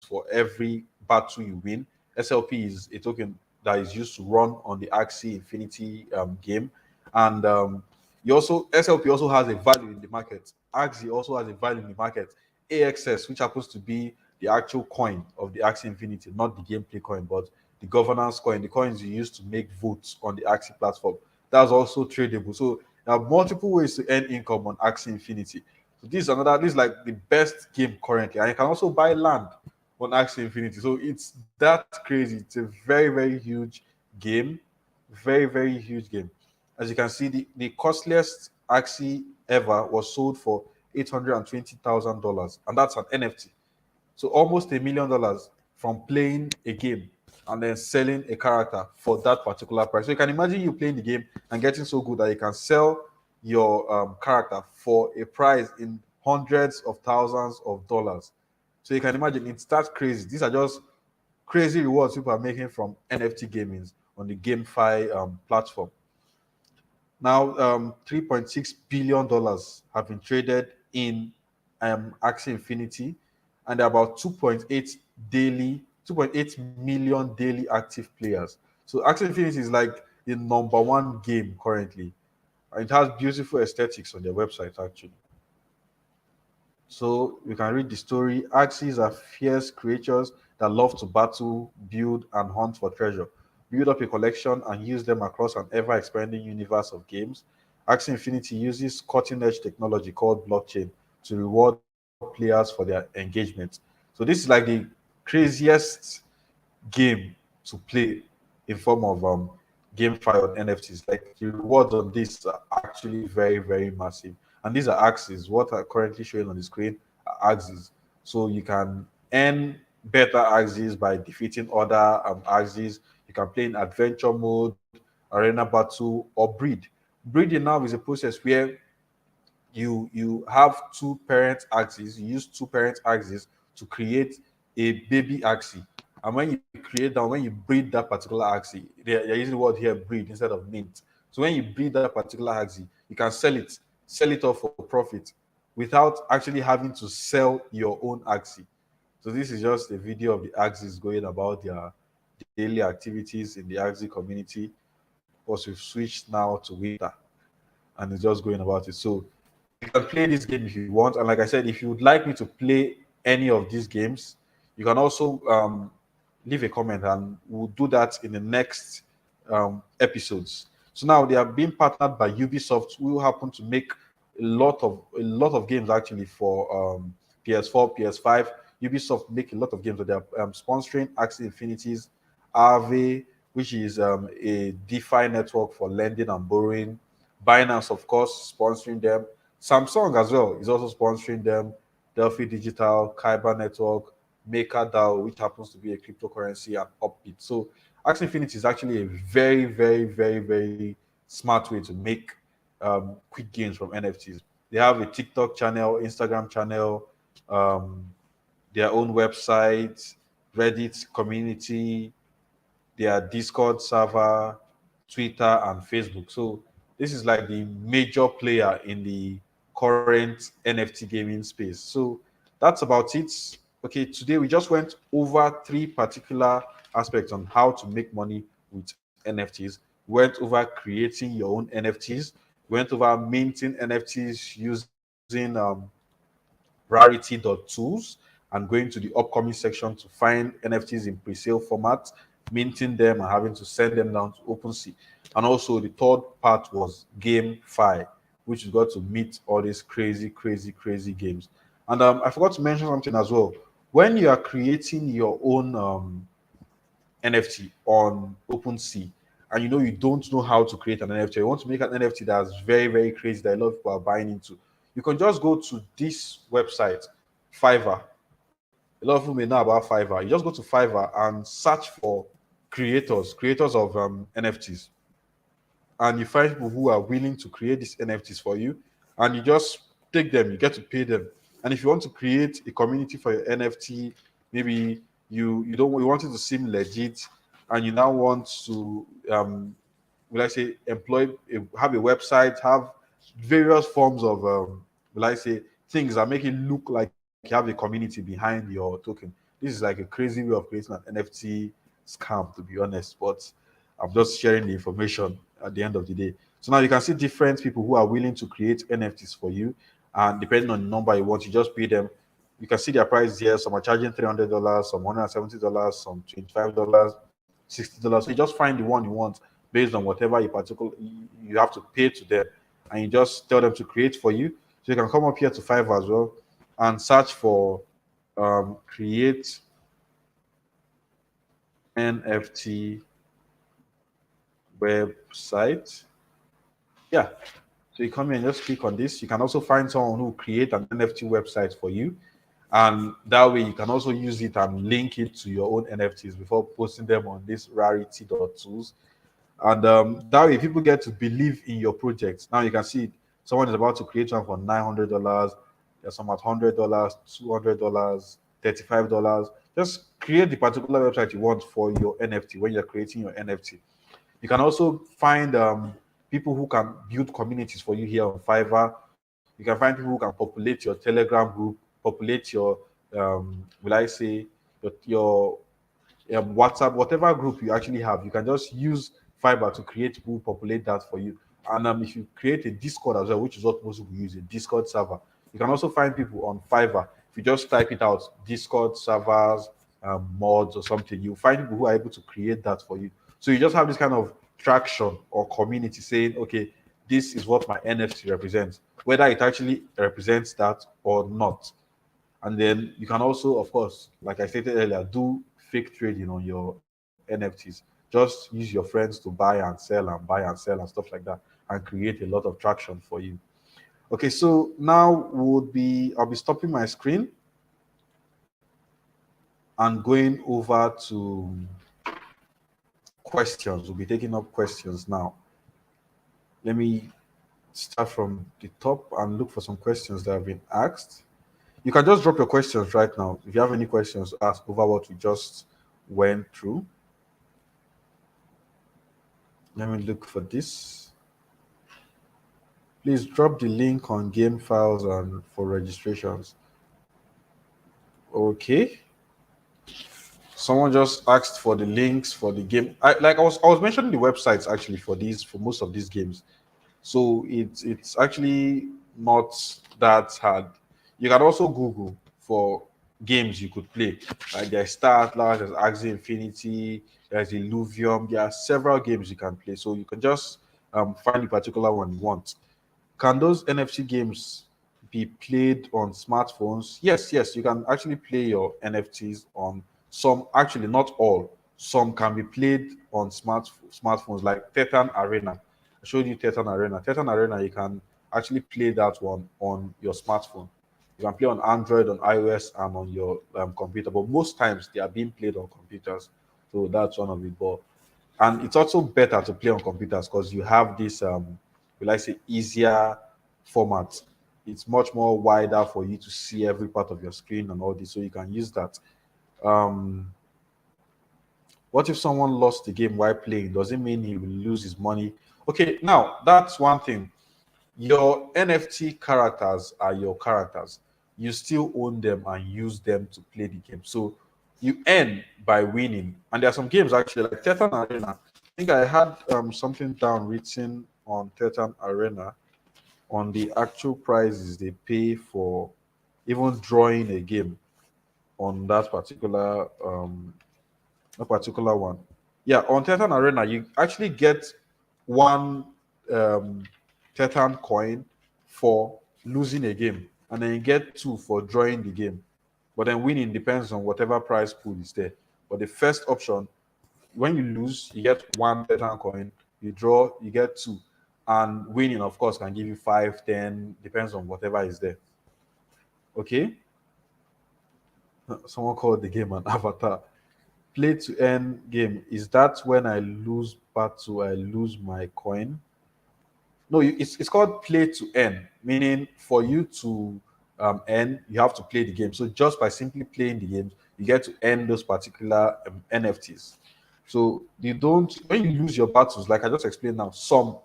for every battle you win. SLP is a token that is used to run on the Axie Infinity game, and you also SLP also has a value in the market. Axie also has a value in the market. AXS, which happens to be the actual coin of the Axie Infinity, not the gameplay coin, but the governance coin, the coins you use to make votes on the Axie platform. That's also tradable. So there are multiple ways to earn income on Axie Infinity. So this is like the best game currently. And you can also buy land on Axie Infinity. So it's that crazy. It's a very, very huge game. Very, very huge game. As you can see, the costliest Axie ever was sold for $820,000. And that's an NFT. So almost $1 million from playing a game and then selling a character for that particular price. So you can imagine you playing the game and getting so good that you can sell your character for a price in hundreds of thousands of dollars. So you can imagine it's that crazy. These are just crazy rewards people are making from NFT gaming on the GameFi platform. Now, $3.6 billion have been traded in Axie Infinity, and there are about 2.8 million daily active players. So Axie Infinity is like the number one game currently. And it has beautiful aesthetics on their website, actually. So you can read the story. Axies are fierce creatures that love to battle, build, and hunt for treasure. Build up a collection and use them across an ever expanding universe of games. Axie Infinity uses cutting edge technology called blockchain to reward players for their engagement. So this is like the craziest game to play in form of GameFi on NFTs. Like the rewards on this are actually very, very massive. And these are axes. What are currently showing on the screen are axes. So you can earn better axes by defeating other axes. You can play in adventure mode, arena battle, or breed. Breeding now is a process where you have two parent axes. You use two parent axes to create a baby axis. And when you create that, when you breed that particular axis, they're using the word here breed instead of mint. So when you breed that particular axis, you can sell it off for profit without actually having to sell your own axis. So this is just a video of the axis going about their daily activities in the axis community. Of course, we've switched now to winter and it's just going about it. So you can play this game if you want. And like I said, if you would like me to play any of these games, you can also leave a comment and we'll do that in the next episodes. So now they are being partnered by Ubisoft, who happen to make a lot of games actually for PS4, PS5. Ubisoft make a lot of games, so they are sponsoring Axie Infinity's Aave, which is a DeFi network for lending and borrowing. Binance, of course, sponsoring them. Samsung as well is also sponsoring them. Delphi Digital, Kyber Network, MakerDAO, which happens to be a cryptocurrency, and Upbit. So Axie Infinity is actually a very, very, very, very smart way to make quick gains from NFTs. They have a TikTok channel, Instagram channel, um, their own website, Reddit community, their Discord server, Twitter, and Facebook. So this is like the major player in the current NFT gaming space. So that's about it. Okay, today we just went over three particular aspects on how to make money with NFTs. Went over creating your own NFTs. Went over minting NFTs using rarity.tools and going to the upcoming section to find NFTs in pre-sale format, minting them and having to send them down to OpenSea. And also the third part was GameFi, which you got to meet all these crazy, crazy, crazy games. And I forgot to mention something as well. When you are creating your own NFT on OpenSea, and you don't know how to create an NFT, you want to make an NFT that's very, very crazy that a lot of people are buying into, you can just go to this website, Fiverr. A lot of people may know about Fiverr. You just go to Fiverr and search for creators of NFTs, and you find people who are willing to create these NFTs for you, and you just take them, you get to pay them. And if you want to create a community for your NFT, maybe you want it to seem legit, and you now want to will I say have a website, have various forms of will I say things that make it look like you have a community behind your token. This is like a crazy way of creating an NFT scam, to be honest, but I'm just sharing the information at the end of the day. So now you can see different people who are willing to create NFTs for you, and depending on the number you want, you just pay them. You can see their price here. Some are charging $300, some $170, some $25, $60. So you just find the one you want based on whatever you have to pay to them, and you just tell them to create for you. So you can come up here to Fiverr as well and search for create NFT website. Yeah. So you come here and just click on this. You can also find someone who will create an NFT website for you. And that way you can also use it and link it to your own NFTs before posting them on this rarity.tools. And that way people get to believe in your project. Now you can see someone is about to create one for $900. There's some at $100, $200, $35. Just create the particular website you want for your NFT when you're creating your NFT. You can also find people who can build communities for you here on Fiverr. You can find people who can populate your Telegram group, populate your, will I say, your WhatsApp, whatever group you actually have. You can just use Fiverr to create people, populate that for you. And if you create a Discord as well, which is what most people use, a Discord server, you can also find people on Fiverr. If you just type it out, Discord servers, mods or something, you'll find people who are able to create that for you. So you just have this kind of traction or community saying, okay, this is what my NFT represents, whether it actually represents that or not. And then you can also, of course, like I stated earlier, do fake trading on your NFTs. Just use your friends to buy and sell and stuff like that, and create a lot of traction for you. Okay, so now I'll be stopping my screen and going over to questions. We'll be taking up questions now. Let me start from the top and look for some questions that have been asked. You can just drop your questions right now. If you have any questions, ask over what we just went through. Let me look for this. Please drop the link on game files and for registrations. Okay. Someone just asked for the links for the game. I was mentioning the websites actually for most of these games. So it's actually not that hard. You can also Google for games you could play. Like there's Star Atlas, there's Axie Infinity, there's Illuvium. There are several games you can play. So you can just find the particular one you want. Can those NFC games be played on smartphones? Yes, you can actually play your NFTs on some, actually not all. Some can be played on smartphones like Tether Arena. I showed you Tether Arena. Tether Arena, you can actually play that one on your smartphone. You can play on Android, on iOS, and on your computer. But most times they are being played on computers. So that's one of it. And it's also better to play on computers because you have this, will I say, easier format. It's much more wider for you to see every part of your screen and all this. So you can use that. What if someone lost the game while playing? Does it mean he will lose his money? Okay, now that's one thing. Your NFT characters are your characters. You still own them and use them to play the game. So you earn by winning. And there are some games actually like Tether Arena. I think I had something down written on Tether Arena on the actual prizes they pay for even drawing a game on that particular one. Yeah, on Tether Arena, you actually get one Tether coin for losing a game, and then you get two for drawing the game. But then winning depends on whatever prize pool is there. But the first option, when you lose, you get one Tether coin. You draw, you get two. And winning, of course, can give you 5, 10, depends on whatever is there. Okay? Someone called the game an avatar. play to earn game, is that when I lose battle, I lose my coin? No, it's called play to earn, meaning for you to earn, you have to play the game. So just by simply playing the game, you get to earn those particular NFTs. So you don't, when you lose your battles, like I just explained now, some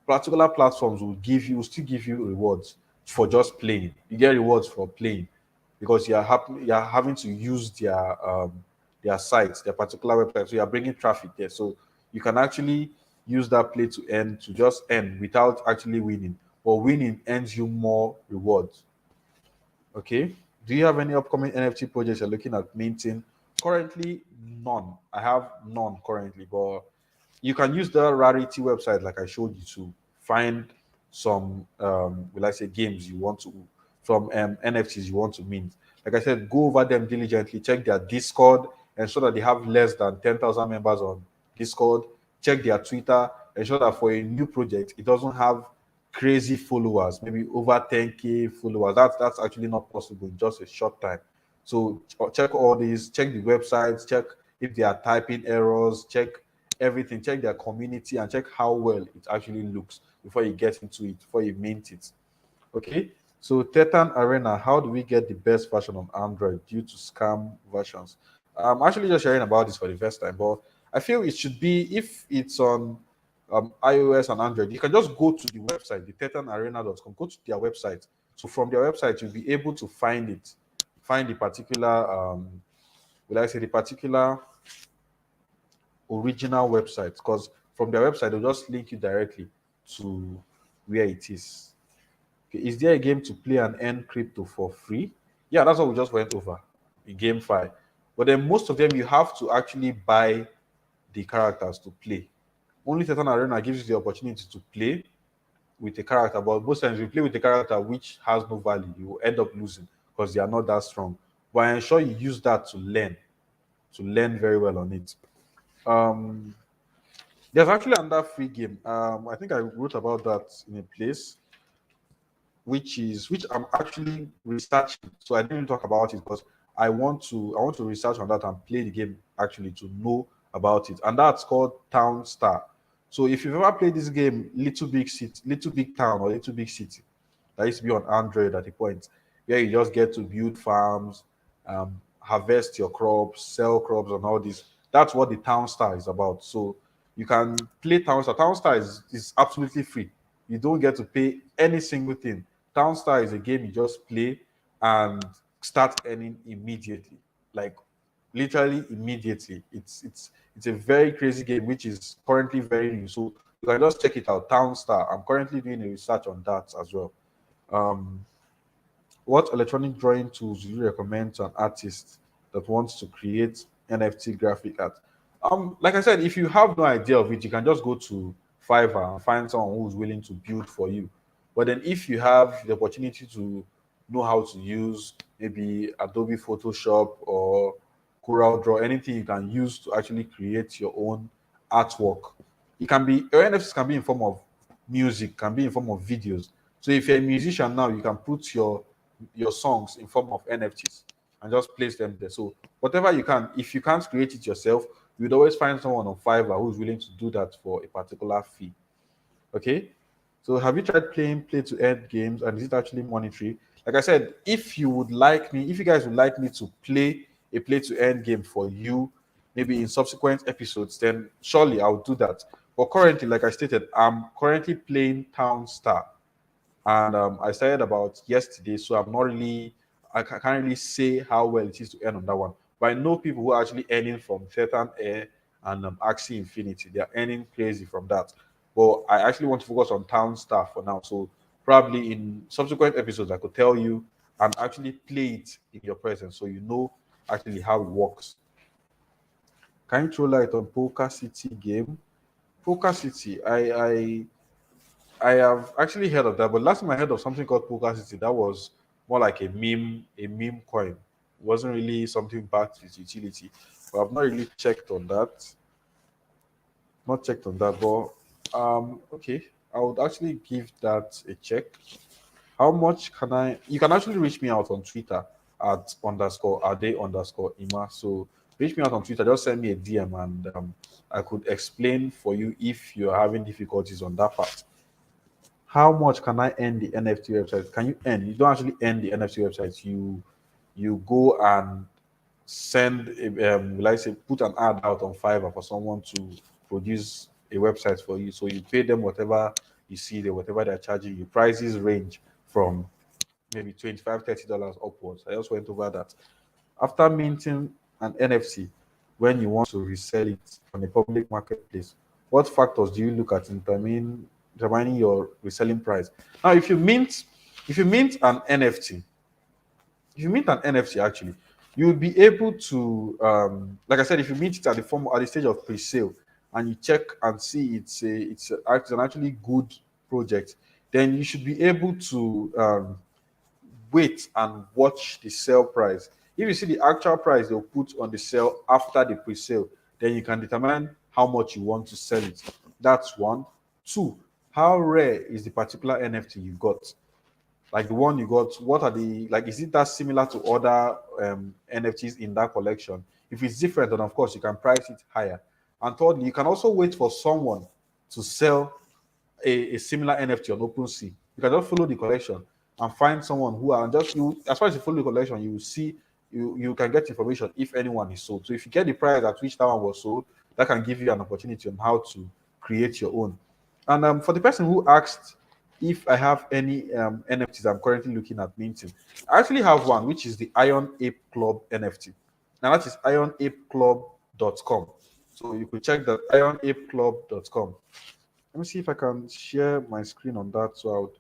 particular platforms will still give you rewards for just playing. You get rewards for playing because you are having to use their sites, their particular website. So you are bringing traffic there. So you can actually use that play to earn to just earn without actually winning. But winning earns you more rewards. Okay. Do you have any upcoming NFT projects you're looking at minting? Currently, none. I have none currently, but you can use the rarity website like I showed you to find some will I say games you want to from NFTs you want to mint. Like I said, go over them diligently, check their Discord, ensure that they have less than 10,000 members on Discord, check their Twitter, ensure that for a new project it doesn't have crazy followers, maybe over 10k followers. That's actually not possible in just a short time. So check all these, check the websites, check if they are typing errors, check everything, check their community, and check how well it actually looks before you get into it, before you mint it. Okay. So Tether Arena, how do we get the best version on Android due to scam versions? I'm actually just sharing about this for the first time, but I feel it should be if it's on iOS and Android, you can just go to the website, the tetherarena.com, go to their website. So from their website, you'll be able to find it, find the particular, will I say the particular original website, because from their website they'll just link you directly to where it is. Okay, is there a game to play and earn crypto for free? Yeah, that's what we just went over in GameFi. But then most of them you have to actually buy the characters to play. Only Titan Arena gives you the opportunity to play with a character, but most times you play with a character which has no value, you will end up losing because they are not that strong. But I ensure you use that to learn very well on it. Um, there's actually another free game. I think I wrote about that in a place, which I'm actually researching. So I didn't talk about it because I want to research on that and play the game actually to know about it. And that's called Town Star. So if you've ever played this game, Little Big City, Little Big Town or Little Big City, that used to be on Android at a point, where you just get to build farms, harvest your crops, sell crops, and all this. That's what the Town Star is about. So you can play Town Star. Town Star is absolutely free. You don't get to pay any single thing. Town Star is a game you just play and start earning immediately, like literally immediately. It's a very crazy game which is currently very new. So you can just check it out. Town Star. I'm currently doing a research on that as well. Um, what electronic drawing tools do you recommend to an artist that wants to create NFT graphic art? Like I said, if you have no idea of it, you can just go to Fiverr and find someone who's willing to build for you. But then if you have the opportunity to know how to use maybe Adobe Photoshop or Corel Draw, anything you can use to actually create your own artwork. It can be your NFTs can be in form of music, can be in form of videos. So if you're a musician now, you can put your songs in form of NFTs and just place them there. So whatever you can, if you can't create it yourself, you'd always find someone on Fiverr who's willing to do that for a particular fee. Okay. So have you tried playing play to earn games and is it actually monetary? Like I said, if you guys would like me to play a play to earn game for you, maybe in subsequent episodes, then surely I'll do that. But currently, like I stated, I'm currently playing Town Star and I started about yesterday, so can't really say how well it is to earn on that one. But I know people who are actually earning from Thetan Air and Axie Infinity. They are earning crazy from that. But I actually want to focus on Town Star for now. So probably in subsequent episodes, I could tell you and actually play it in your presence, so you know actually how it works. Can you throw light on Poker City game? Poker City, I have actually heard of that, but last time I heard of something called Poker City, that was more like a meme coin. It wasn't really something backed with utility. But I've not really checked on that. Not checked on that, but okay. I would actually give that a check. How much can I? You can actually reach me out on Twitter at underscore ade underscore ima. So reach me out on Twitter. Just send me a DM, and I could explain for you if you're having difficulties on that part. How much can I earn the NFT website? Can you earn? You don't actually earn the NFT website. You go and send, like say, put an ad out on Fiverr for someone to produce a website for you. So you pay them whatever you see there, whatever they're charging you. Prices range from maybe $25, $30 upwards. I just went over that. After minting an NFT, when you want to resell it on a public marketplace, what factors do you look at in determining your reselling price? Now, if you mint an NFT, if you mint an NFT actually, you'll be able to, like I said, if you mint it at the stage of pre-sale and you check and see it's an actually good project, then you should be able to wait and watch the sale price. If you see the actual price they'll put on the sale after the pre-sale, then you can determine how much you want to sell it. That's one. Two, how rare is the particular NFT you got? Like the one you got, what are the, like, is it that similar to other NFTs in that collection? If it's different, then of course you can price it higher. And thirdly, you can also wait for someone to sell a similar NFT on OpenSea. You can just follow the collection and find someone who are just you. As far as you follow the collection, you will see, you can get information if anyone is sold. So if you get the price at which that one was sold, that can give you an opportunity on how to create your own. And for the person who asked if I have any NFTs I'm currently looking at minting, I actually have one, which is the Iron Ape Club NFT. Now that is ironapeclub.com. So you could check that, ironapeclub.com. Let me see if I can share my screen on that so I would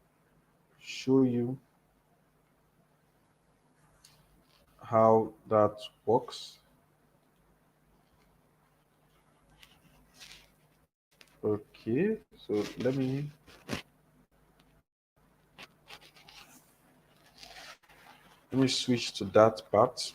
show you how that works. Okay, so let me switch to that part.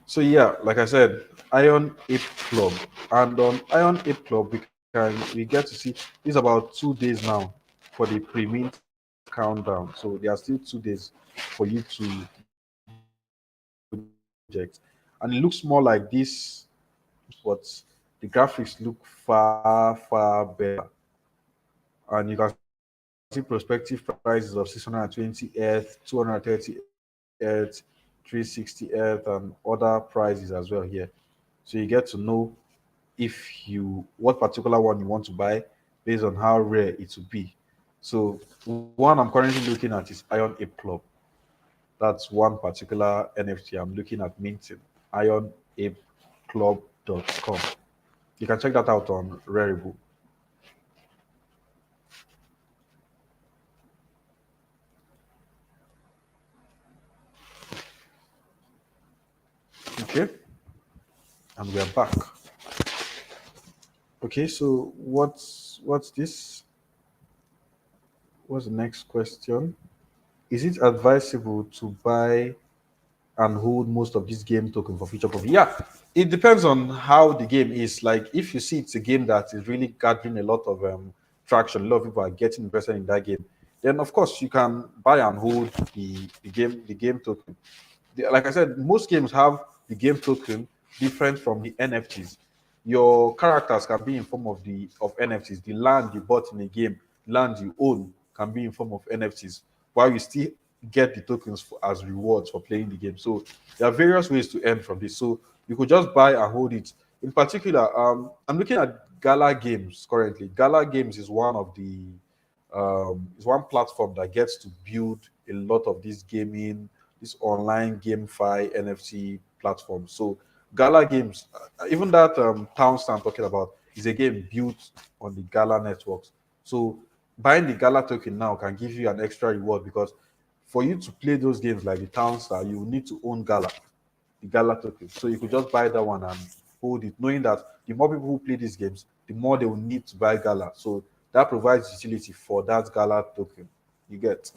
So yeah, like I said, Iron Ape Club, and on Iron Ape Club we get to see it's about 2 days now for the pre-mint countdown. So there are still 2 days for you to project, and it looks more like this, but the graphics look far better, and you can see prospective prices of 620 ETH, 230 ETH, 360 ETH, and other prices as well here. So you get to know if you what particular one you want to buy based on how rare it will be. So one I'm currently looking at is Iron Ape Club. That's one particular NFT I'm looking at minting. IronApeClub.com. You can check that out on Rarible. Okay, and we are back. Okay, so what's this? What's the next question? Is it advisable to buy and hold most of this game token for future profit? Yeah, it depends on how the game is. Like if you see it's a game that is really gathering a lot of traction, a lot of people are getting invested in that game, then of course you can buy and hold the game token. Like I said, most games have the game token different from the NFTs. Your characters can be in form of NFTs. The land you bought in a game, land you own, can be in form of NFTs, while you still get the tokens as rewards for playing the game. So there are various ways to earn from this. So you could just buy and hold it. In particular, I'm looking at Gala Games currently. Gala Games is one platform that gets to build a lot of this online GameFi NFT platform. So Gala Games, even that Towns I'm talking about, is a game built on the Gala networks. So buying the Gala token now can give you an extra reward, because for you to play those games like the Town Star, you need to own Gala, the Gala token. So you could just buy that one and hold it, knowing that the more people who play these games, the more they will need to buy Gala. So that provides utility for that Gala token. You get.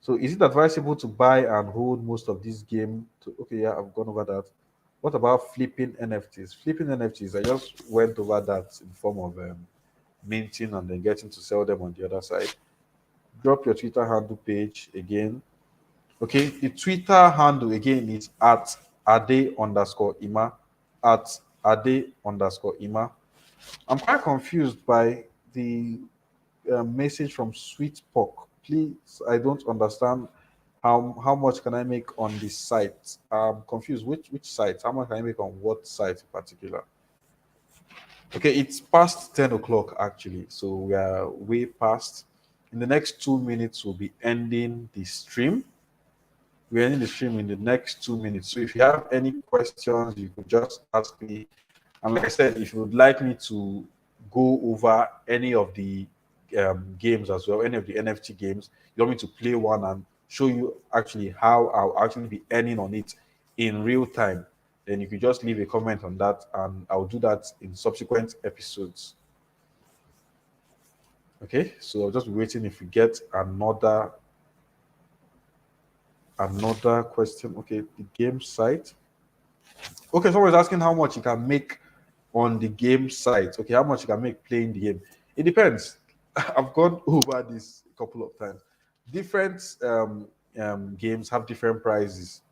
So is it advisable to buy and hold most of this game? Okay, yeah, I've gone over that. What about flipping NFTs? Flipping NFTs, I just went over that in form of minting and then getting to sell them on the other side. Drop your Twitter handle page again. Okay, the Twitter handle again is at @ade_ima, at @ade_ima. I'm quite confused by the message from Sweet Pork. Please, I don't understand how much can I make on this site. I'm confused. Which site? How much can I make on what site in particular? Okay, it's past 10 o'clock actually, so we are way past. In the next 2 minutes, we'll be ending the stream. We're ending the stream in the next 2 minutes. So if you have any questions, you could just ask me. And like I said, if you would like me to go over any of the games as well, any of the NFT games, you want me to play one and show you actually how I'll actually be earning on it in real time, then you could just leave a comment on that and I'll do that in subsequent episodes. Okay, so I'll just be waiting if we get another question. Okay, the game site. Okay, someone is asking how much you can make on the game site. Okay, how much you can make playing the game. It depends. I've gone over this a couple of times. Different games have different prices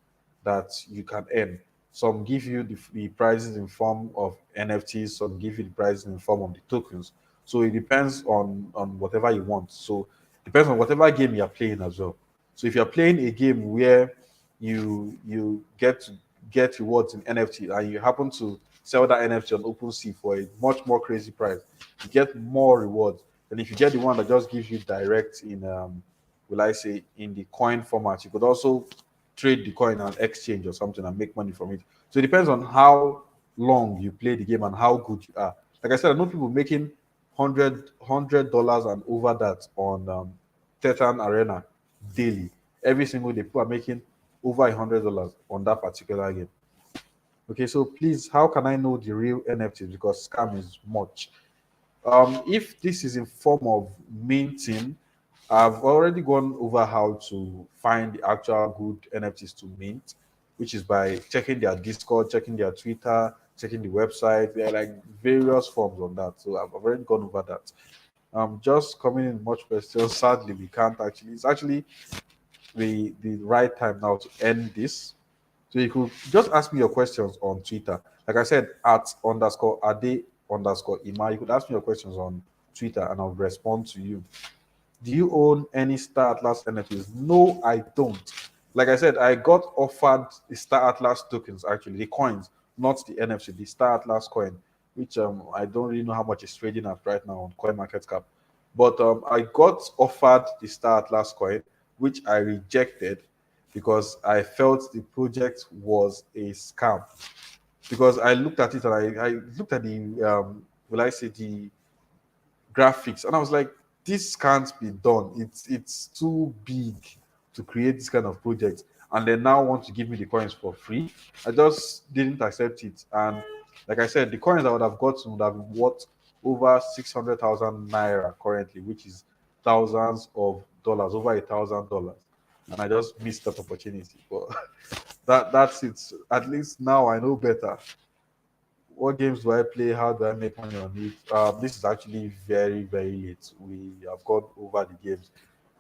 that you can earn. Some give you the prices in form of NFTs, some give you the prices in form of the tokens. So it depends on whatever you want. So it depends on whatever game you're playing as well. So if you're playing a game where you get to get rewards in NFT and you happen to sell that NFT on OpenSea for a much more crazy price, you get more rewards than if you get the one that just gives you direct in will I say in the coin format. You could also trade the coin on exchange or something and make money from it. So it depends on how long you play the game and how good you are. Like I said, I know people making $100 and over that on Tether Arena daily. Every single day, people are making over $100 on that particular game. Okay, so please, how can I know the real NFTs? Because scam is much. If this is in form of minting, I've already gone over how to find the actual good NFTs to mint, which is by checking their Discord, checking their Twitter, checking the website. There are like various forms on that. So I've already gone over that. Just coming in much questions. Sadly, we can't actually. It's actually the right time now to end this. So you could just ask me your questions on Twitter. Like I said, @_ade_ima. You could ask me your questions on Twitter and I'll respond to you. Do you own any Star Atlas NFTs? No, I don't. Like I said, I got offered the Star Atlas tokens, actually, the coins, not the NFC, the Star Atlas coin, which I don't really know how much it's trading at right now on CoinMarketCap. But I got offered the Star Atlas coin, which I rejected because I felt the project was a scam. Because I looked at it and I looked at the will I say the graphics and I was like, this can't be done. It's too big to create this kind of project and they now want to give me the coins for free. I just didn't accept it. And like I said, the coins I would have gotten would have been worth over 600,000 naira currently, which is thousands of dollars, over $1,000. And I just missed that opportunity. But that's it. At least now I know better. What games do I play? How do I make money on it? This is actually very, very late. We have gone over the games,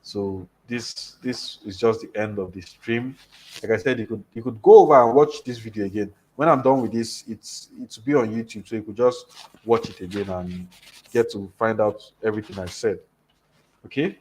so this is just the end of the stream. Like I said, you could go over and watch this video again. When I'm done with this, it's be on YouTube, so you could just watch it again and get to find out everything I said. Okay.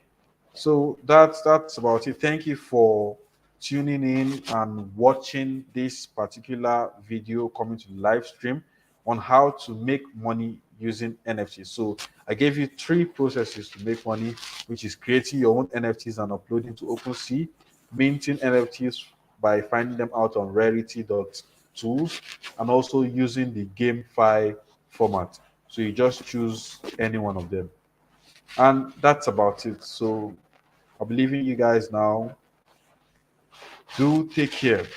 So that's about it. Thank you for tuning in and watching this particular video coming to the live stream on how to make money using NFTs. So I gave you 3 processes to make money, which is creating your own NFTs and uploading to OpenSea, minting NFTs by finding them out on rarity.tools, and also using the GameFi format. So you just choose any one of them. And that's about it. So I'll be leaving you guys now. Do take care.